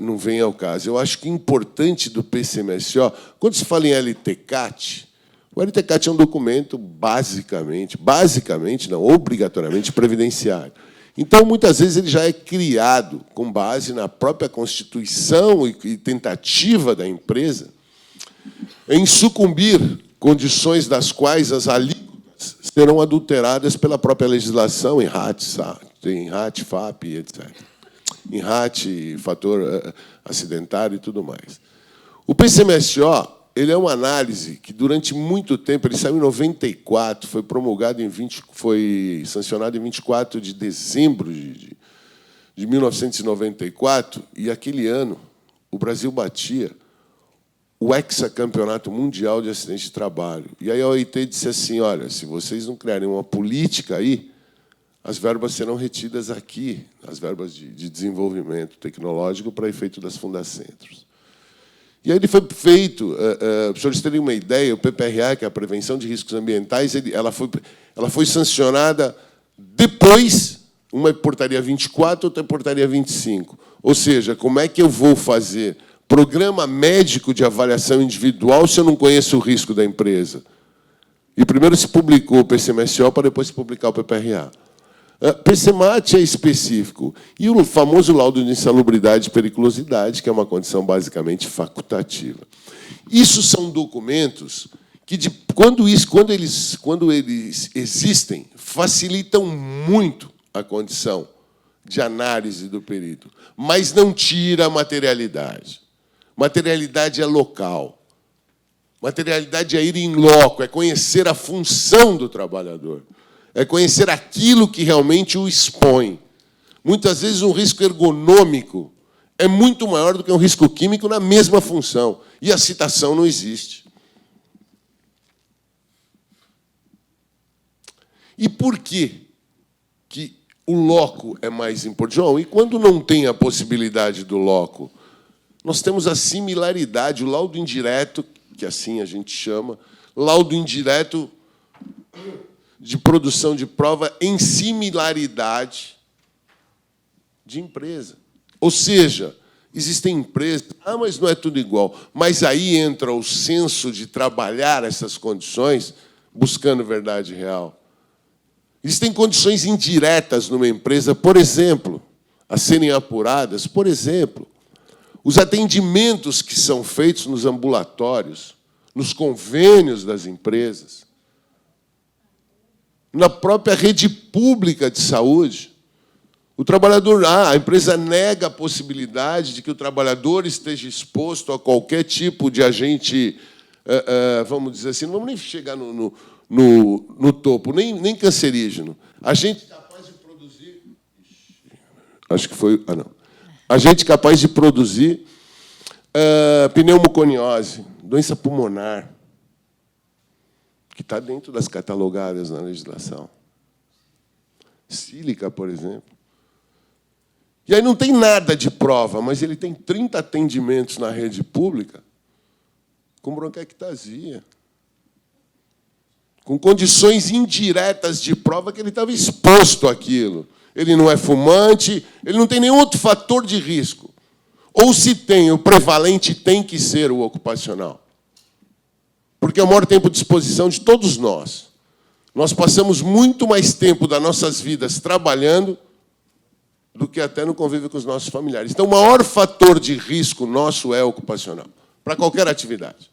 não vem ao caso. Eu acho que importante do PCMSO, quando se fala em LTCAT, o LTCAT é um documento basicamente, não, obrigatoriamente previdenciário. Então, muitas vezes, ele já é criado com base na própria Constituição e tentativa da empresa em sucumbir condições das quais as alíquotas serão adulteradas pela própria legislação em RAT, FAP, etc. Em RAT, fator acidentário e tudo mais. O PCMSO ele é uma análise que, durante muito tempo, ele saiu em 94, foi promulgado foi sancionado em 24 de dezembro de 1994, e aquele ano o Brasil batia o hexacampeonato mundial de acidente de trabalho. E aí a OIT disse assim, olha, se vocês não criarem uma política aí, as verbas serão retidas aqui, as verbas de desenvolvimento tecnológico para efeito das Fundacentros. E aí ele foi feito, para os senhores terem uma ideia, o PPRA, que é a Prevenção de Riscos Ambientais, ela foi sancionada depois, uma portaria 24, outra portaria 25. Ou seja, como é que eu vou fazer programa médico de avaliação individual se eu não conheço o risco da empresa? E primeiro se publicou o PCMSO para depois se publicar o PPRA. PCMAT é específico. E o famoso laudo de insalubridade e periculosidade, que é uma condição basicamente facultativa. Isso são documentos que, quando eles existem, facilitam muito a condição de análise do perito, mas não tira a materialidade. Materialidade é local. Materialidade é ir in loco, é conhecer a função do trabalhador, é conhecer aquilo que realmente o expõe. Muitas vezes, um risco ergonômico é muito maior do que um risco químico na mesma função, e a citação não existe. E por quê que o loco é mais importante? João, e quando não tem a possibilidade do loco? Nós temos a similaridade, o laudo indireto, que assim a gente chama, laudo indireto de produção de prova em similaridade de empresa. Ou seja, existem empresas, mas não é tudo igual. Mas aí entra o senso de trabalhar essas condições buscando verdade real. Existem condições indiretas numa empresa, por exemplo, a serem apuradas. Por exemplo, os atendimentos que são feitos nos ambulatórios, nos convênios das empresas, na própria rede pública de saúde. O trabalhador, a empresa nega a possibilidade de que o trabalhador esteja exposto a qualquer tipo de agente, vamos dizer assim, não vamos nem chegar no topo, nem cancerígeno. Agente capaz de produzir... Acho que foi... não. Agente capaz de produzir pneumoconiose, doença pulmonar, que está dentro das catalogadas na legislação. Sílica, por exemplo. E aí não tem nada de prova, mas ele tem 30 atendimentos na rede pública com bronquiectasia, com condições indiretas de prova que ele estava exposto àquilo. Ele não é fumante, ele não tem nenhum outro fator de risco. Ou, se tem, o prevalente tem que ser o ocupacional. Porque é o maior tempo de exposição de todos nós. Nós passamos muito mais tempo das nossas vidas trabalhando do que até no convívio com os nossos familiares. Então, o maior fator de risco nosso é ocupacional, para qualquer atividade.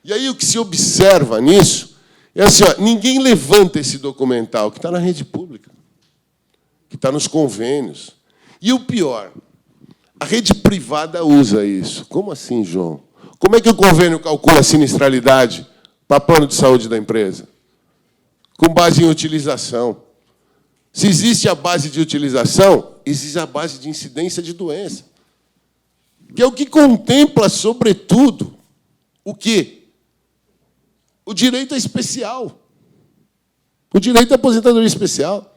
E aí o que se observa nisso é assim, ninguém levanta esse documental que está na rede pública, que está nos convênios. E o pior, a rede privada usa isso. Como assim, João? Como é que o convênio calcula a sinistralidade para plano de saúde da empresa? Com base em utilização. Se existe a base de utilização, existe a base de incidência de doença, que é o que contempla, sobretudo, o quê? O direito especial. O direito à aposentadoria especial.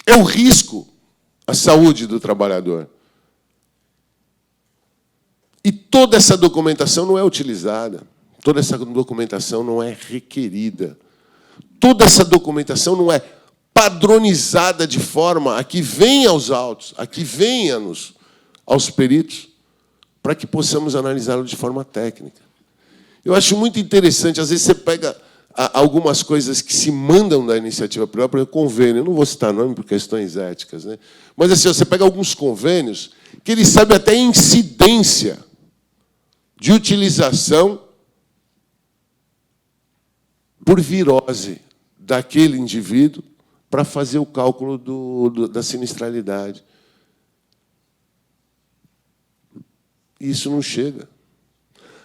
É o risco à saúde do trabalhador. E toda essa documentação não é utilizada, toda essa documentação não é requerida, toda essa documentação não é padronizada de forma a que venha aos autos, a que venha aos peritos, para que possamos analisá-lo de forma técnica. Eu acho muito interessante, às vezes você pega algumas coisas que se mandam da iniciativa privada, por exemplo, convênio, eu não vou citar nome por questões éticas, né? Mas assim, você pega alguns convênios que eles sabem até a incidência de utilização por virose daquele indivíduo para fazer o cálculo da sinistralidade. Isso não chega.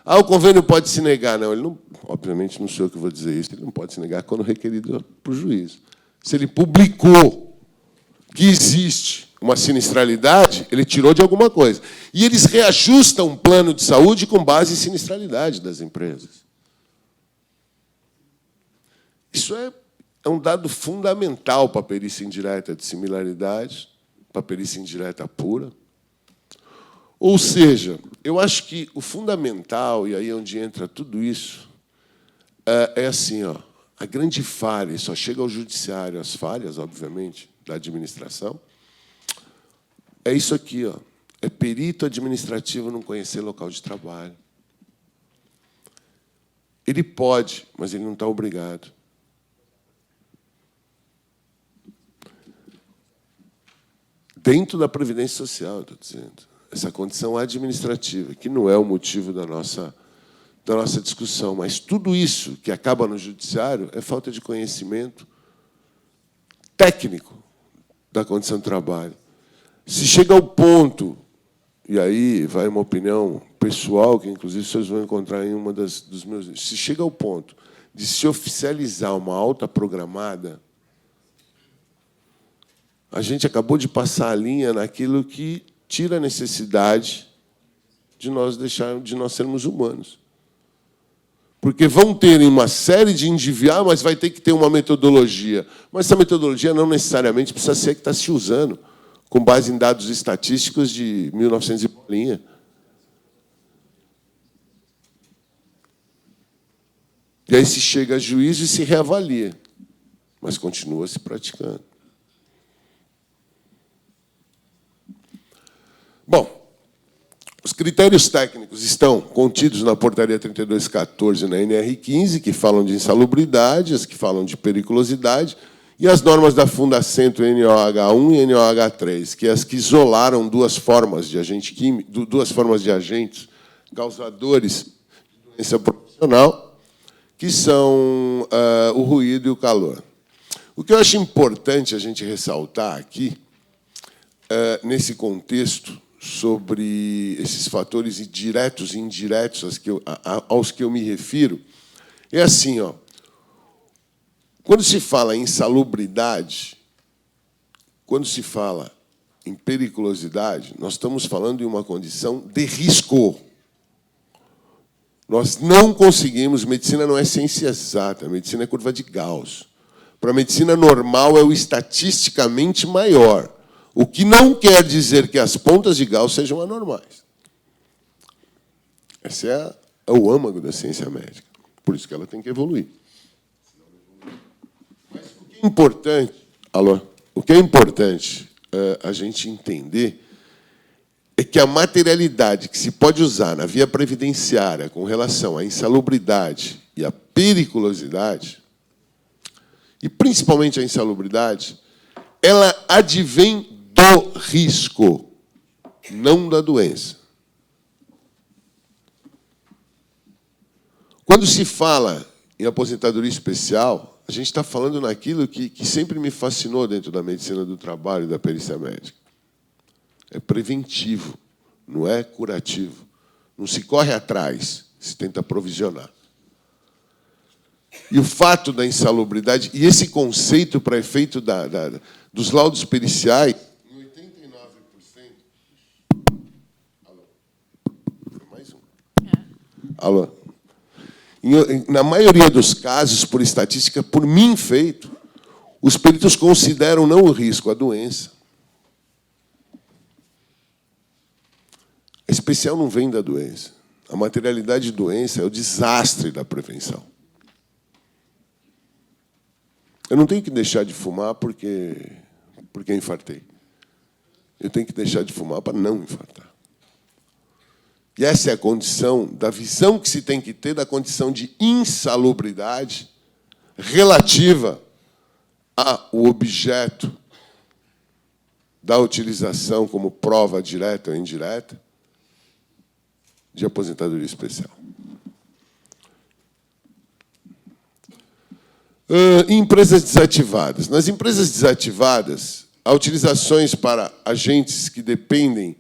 O convênio pode se negar. Não, ele não, obviamente, não sou eu que vou dizer isso. Ele não pode se negar quando requerido por juízo. Se ele publicou que existe uma sinistralidade, ele tirou de alguma coisa. E eles reajustam um plano de saúde com base em sinistralidade das empresas. Isso é um dado fundamental para a perícia indireta de similaridade, para a perícia indireta pura. Ou seja, eu acho que o fundamental, e aí é onde entra tudo isso, é assim, a grande falha, só chega ao judiciário, as falhas, obviamente, da administração, é isso aqui, é perito administrativo não conhecer local de trabalho. Ele pode, mas ele não está obrigado. Dentro da Previdência Social, estou dizendo. Essa condição administrativa, que não é o motivo da nossa discussão, mas tudo isso que acaba no judiciário é falta de conhecimento técnico da condição de trabalho. Se chega ao ponto, e aí vai uma opinião pessoal, que inclusive vocês vão encontrar em uma dos meus... Se chega ao ponto de se oficializar uma alta programada, a gente acabou de passar a linha naquilo que tira a necessidade de nós sermos humanos. Porque vão ter uma série de indivíduos, mas vai ter que ter uma metodologia. Mas essa metodologia não necessariamente precisa ser a que está se usando, com base em dados estatísticos de 1900 e bolinha. E aí se chega a juízo e se reavalia, mas continua se praticando. Bom, os critérios técnicos estão contidos na Portaria 3214 e na NR15, que falam de insalubridade, as que falam de periculosidade, E as normas da Fundacentro NOH1 e NOH3, que é as que isolaram duas formas de agente químico, duas formas de agentes causadores de doença profissional, que são o ruído e o calor. O que eu acho importante a gente ressaltar aqui, nesse contexto, sobre esses fatores diretos e indiretos aos que eu me refiro, é assim, ó. Quando se fala em insalubridade, quando se fala em periculosidade, nós estamos falando de uma condição de risco. Nós não conseguimos, medicina não é ciência exata, medicina é curva de Gauss. Para a medicina normal é o estatisticamente maior, o que não quer dizer que as pontas de Gauss sejam anormais. Esse é o âmago da ciência médica, por isso que ela tem que evoluir. Importante, o que é importante a gente entender é que a materialidade que se pode usar na via previdenciária com relação à insalubridade e à periculosidade, e principalmente a insalubridade, ela advém do risco, não da doença. Quando se fala em aposentadoria especial, a gente está falando naquilo que sempre me fascinou dentro da medicina do trabalho e da perícia médica. É preventivo, não é curativo. Não se corre atrás, se tenta provisionar. E o fato da insalubridade, e esse conceito para efeito dos laudos periciais, em 89%... Alô? Mais um. Alô? Na maioria dos casos, por estatística, por mim feito, os peritos consideram não o risco, a doença. A especial não vem da doença. A materialidade de doença é o desastre da prevenção. Eu não tenho que deixar de fumar porque infartei. Eu tenho que deixar de fumar para não infartar. E essa é a condição da visão que se tem que ter da condição de insalubridade relativa ao objeto da utilização como prova direta ou indireta de aposentadoria especial. Empresas desativadas. Nas empresas desativadas, há utilizações para agentes que dependem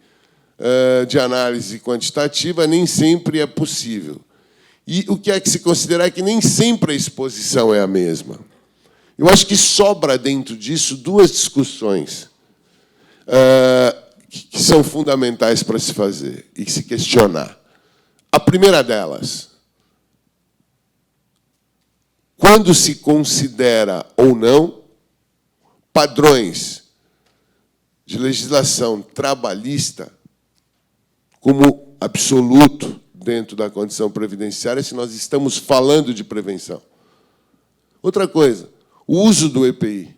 de análise quantitativa nem sempre é possível. E o que é que se considera é que nem sempre a exposição é a mesma. Eu acho que sobra dentro disso duas discussões que são fundamentais para se fazer e se questionar. A primeira delas, quando se considera ou não padrões de legislação trabalhista como absoluto dentro da condição previdenciária, se nós estamos falando de prevenção. Outra coisa, o uso do EPI,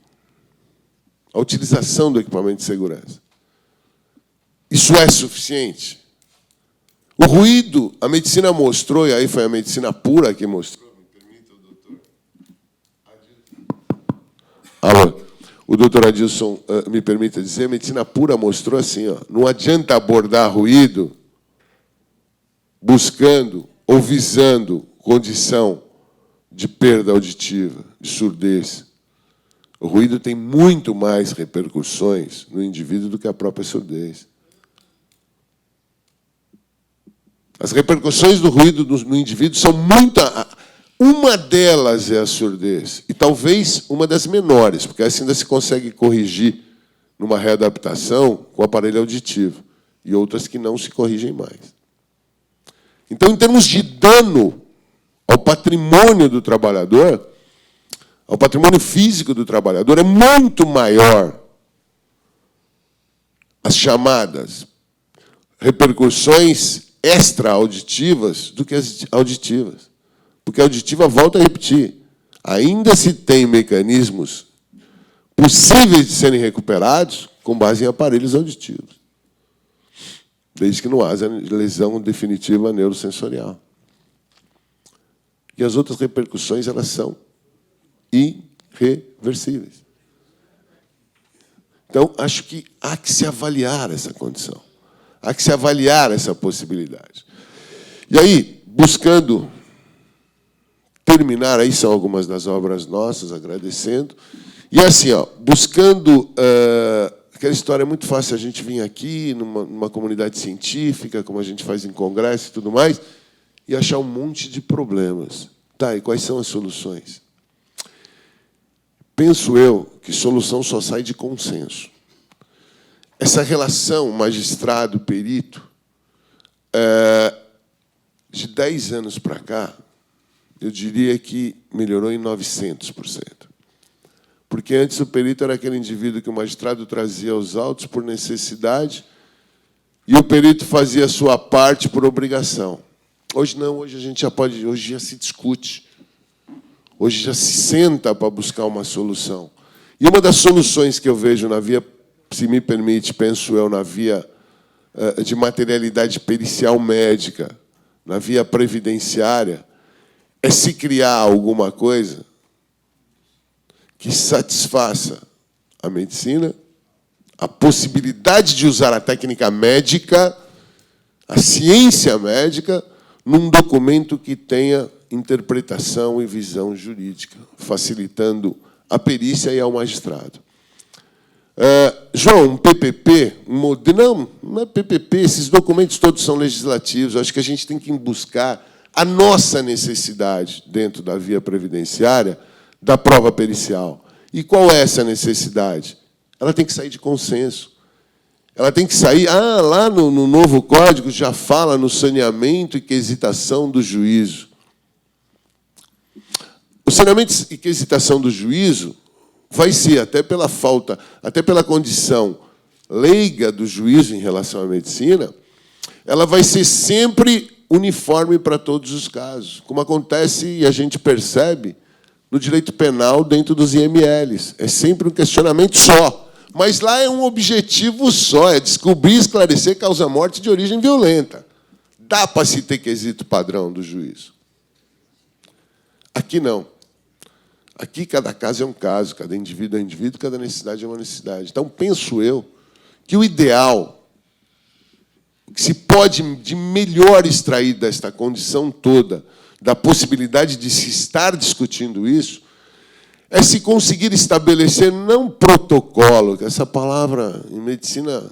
a utilização do equipamento de segurança. Isso é suficiente? O ruído, a medicina mostrou, e aí foi a medicina pura que mostrou. Me permita, doutor Adilson. Alô? O doutor Adilson me permita dizer, a medicina pura mostrou assim, ó, não adianta abordar ruído buscando ou visando condição de perda auditiva, de surdez. O ruído tem muito mais repercussões no indivíduo do que a própria surdez. As repercussões do ruído no indivíduo são muita. Uma delas é a surdez, e talvez uma das menores, porque essa ainda se consegue corrigir numa readaptação com o aparelho auditivo, e outras que não se corrigem mais. Então, em termos de dano ao patrimônio do trabalhador, ao patrimônio físico do trabalhador, é muito maior as chamadas repercussões extra-auditivas do que as auditivas. Porque a auditiva, volta a repetir, ainda se tem mecanismos possíveis de serem recuperados com base em aparelhos auditivos, desde que não haja lesão definitiva neurosensorial. E as outras repercussões, elas são irreversíveis. Então, acho que há que se avaliar essa condição, há que se avaliar essa possibilidade. E aí, buscando terminar, aí são algumas das obras nossas, agradecendo, e assim, ó, buscando... aquela história é muito fácil a gente vir aqui, numa comunidade científica, como a gente faz em congresso e tudo mais, e achar um monte de problemas. Tá, e quais são as soluções? Penso eu que solução só sai de consenso. Essa relação magistrado-perito, de 10 anos para cá, eu diria que melhorou em 900%. Porque antes o perito era aquele indivíduo que o magistrado trazia aos autos por necessidade e o perito fazia a sua parte por obrigação. Hoje não, hoje a gente já pode, hoje já se discute. Hoje já se senta para buscar uma solução. E uma das soluções que eu vejo na via, se me permite, penso eu, na via de materialidade pericial médica, na via previdenciária, é se criar alguma coisa que satisfaça a medicina, a possibilidade de usar a técnica médica, a ciência médica, num documento que tenha interpretação e visão jurídica, facilitando a perícia e ao magistrado. João, um PPP, não é PPP, esses documentos todos são legislativos, acho que a gente tem que buscar a nossa necessidade dentro da via previdenciária da prova pericial. E qual é essa necessidade? Ela tem que sair de consenso. Ela tem que sair... lá no novo código já fala no saneamento e quesitação do juízo. O saneamento e quesitação do juízo vai ser, até pela falta, até pela condição leiga do juízo em relação à medicina, ela vai ser sempre uniforme para todos os casos, como acontece e a gente percebe no direito penal dentro dos IMLs. É sempre um questionamento só. Mas lá é um objetivo só, é descobrir e esclarecer causa-morte de origem violenta. Dá para se ter quesito padrão do juízo. Aqui não. Aqui cada caso é um caso, cada indivíduo é um indivíduo, cada necessidade é uma necessidade. Então, penso eu que o ideal, o que se pode de melhor extrair desta condição toda, da possibilidade de se estar discutindo isso, é se conseguir estabelecer, não protocolo, que essa palavra em medicina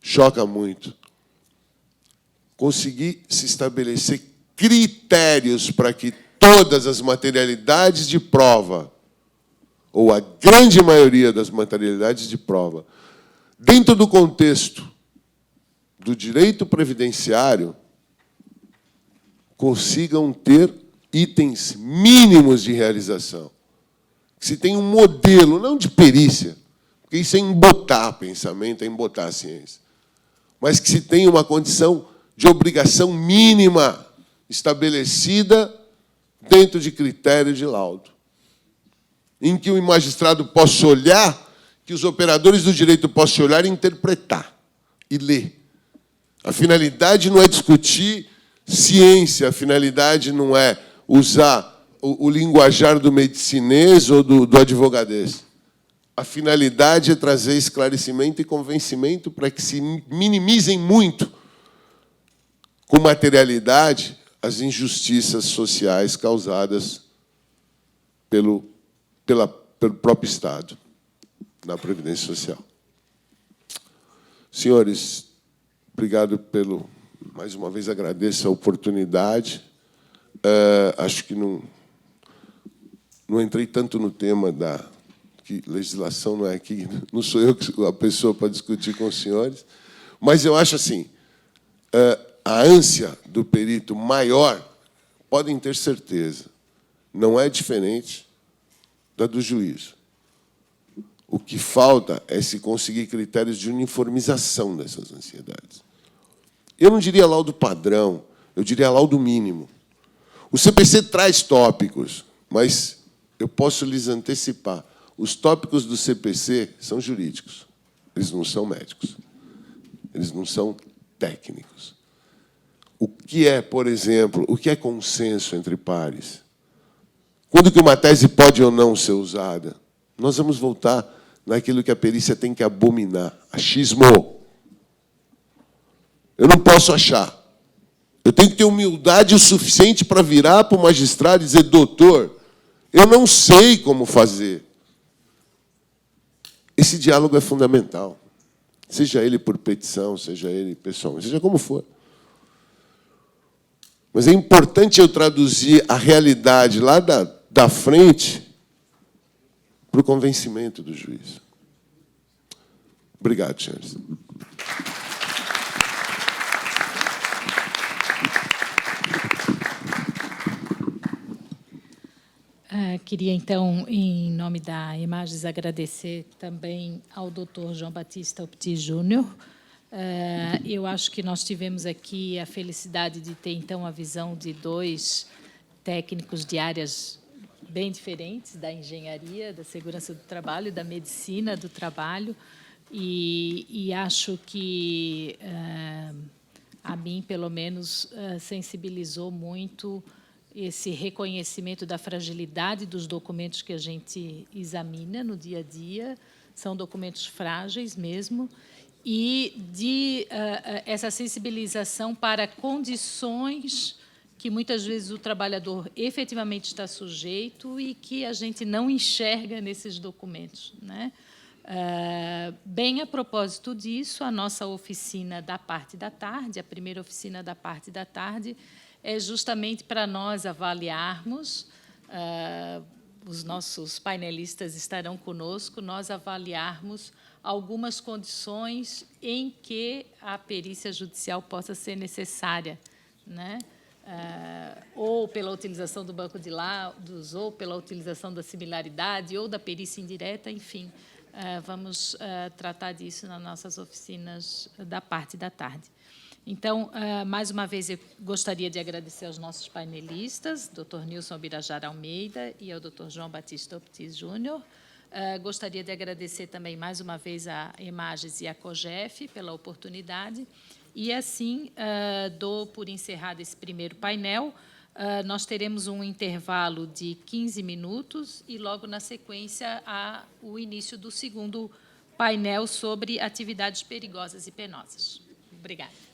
choca muito, conseguir se estabelecer critérios para que todas as materialidades de prova, ou a grande maioria das materialidades de prova, dentro do contexto do direito previdenciário, consigam ter itens mínimos de realização. Que se tem um modelo, não de perícia, porque isso é embotar pensamento, é embotar a ciência, mas que se tenha uma condição de obrigação mínima estabelecida dentro de critério de laudo, em que o magistrado possa olhar, que os operadores do direito possam olhar e interpretar, e ler. A finalidade não é discutir ciência, a finalidade não é usar o linguajar do medicinês ou do advogadês. A finalidade é trazer esclarecimento e convencimento para que se minimizem muito, com materialidade, as injustiças sociais causadas pelo próprio Estado, na Previdência Social. Senhores, obrigado pelo... Mais uma vez, agradeço a oportunidade. Acho que não entrei tanto no tema da... que legislação não é aqui, não sou eu a pessoa para discutir com os senhores, mas eu acho assim, a ânsia do perito maior, podem ter certeza, não é diferente da do juízo. O que falta é se conseguir critérios de uniformização dessas ansiedades. Eu não diria laudo padrão, eu diria laudo mínimo. O CPC traz tópicos, mas eu posso lhes antecipar. Os tópicos do CPC são jurídicos, eles não são médicos, eles não são técnicos. O que é, por exemplo, o que é consenso entre pares? Quando que uma tese pode ou não ser usada? Nós vamos voltar naquilo que a perícia tem que abominar. Achismo. Eu não posso achar. Eu tenho que ter humildade o suficiente para virar para o magistrado e dizer: doutor, eu não sei como fazer. Esse diálogo é fundamental. Seja ele por petição, seja ele pessoalmente, seja como for. Mas é importante eu traduzir a realidade lá da frente para o convencimento do juiz. Obrigado, senhores. Queria, então, em nome da Imagens, agradecer também ao doutor João Batista Opti Júnior. Eu acho que nós tivemos aqui a felicidade de ter, então, a visão de dois técnicos de áreas bem diferentes, da engenharia, da segurança do trabalho, da medicina do trabalho, e acho que, a mim, pelo menos, sensibilizou muito esse reconhecimento da fragilidade dos documentos que a gente examina no dia a dia, são documentos frágeis mesmo, e de essa sensibilização para condições que muitas vezes o trabalhador efetivamente está sujeito e que a gente não enxerga nesses documentos, né? Bem a propósito disso, a nossa oficina da parte da tarde, a primeira oficina da parte da tarde, é justamente para nós avaliarmos, os nossos painelistas estarão conosco, nós avaliarmos algumas condições em que a perícia judicial possa ser necessária, né? Ou pela utilização do banco de laudos, ou pela utilização da similaridade, ou da perícia indireta, enfim. Vamos tratar disso nas nossas oficinas da parte da tarde. Então, mais uma vez, eu gostaria de agradecer aos nossos painelistas, Dr. Nilson Birajara Almeida e ao Dr. João Batista Opti Júnior. Gostaria de agradecer também, mais uma vez, a Imagens e a COGEF pela oportunidade. E, assim, dou por encerrado esse primeiro painel. Nós teremos um intervalo de 15 minutos e, logo na sequência, o início do segundo painel sobre atividades perigosas e penosas. Obrigada.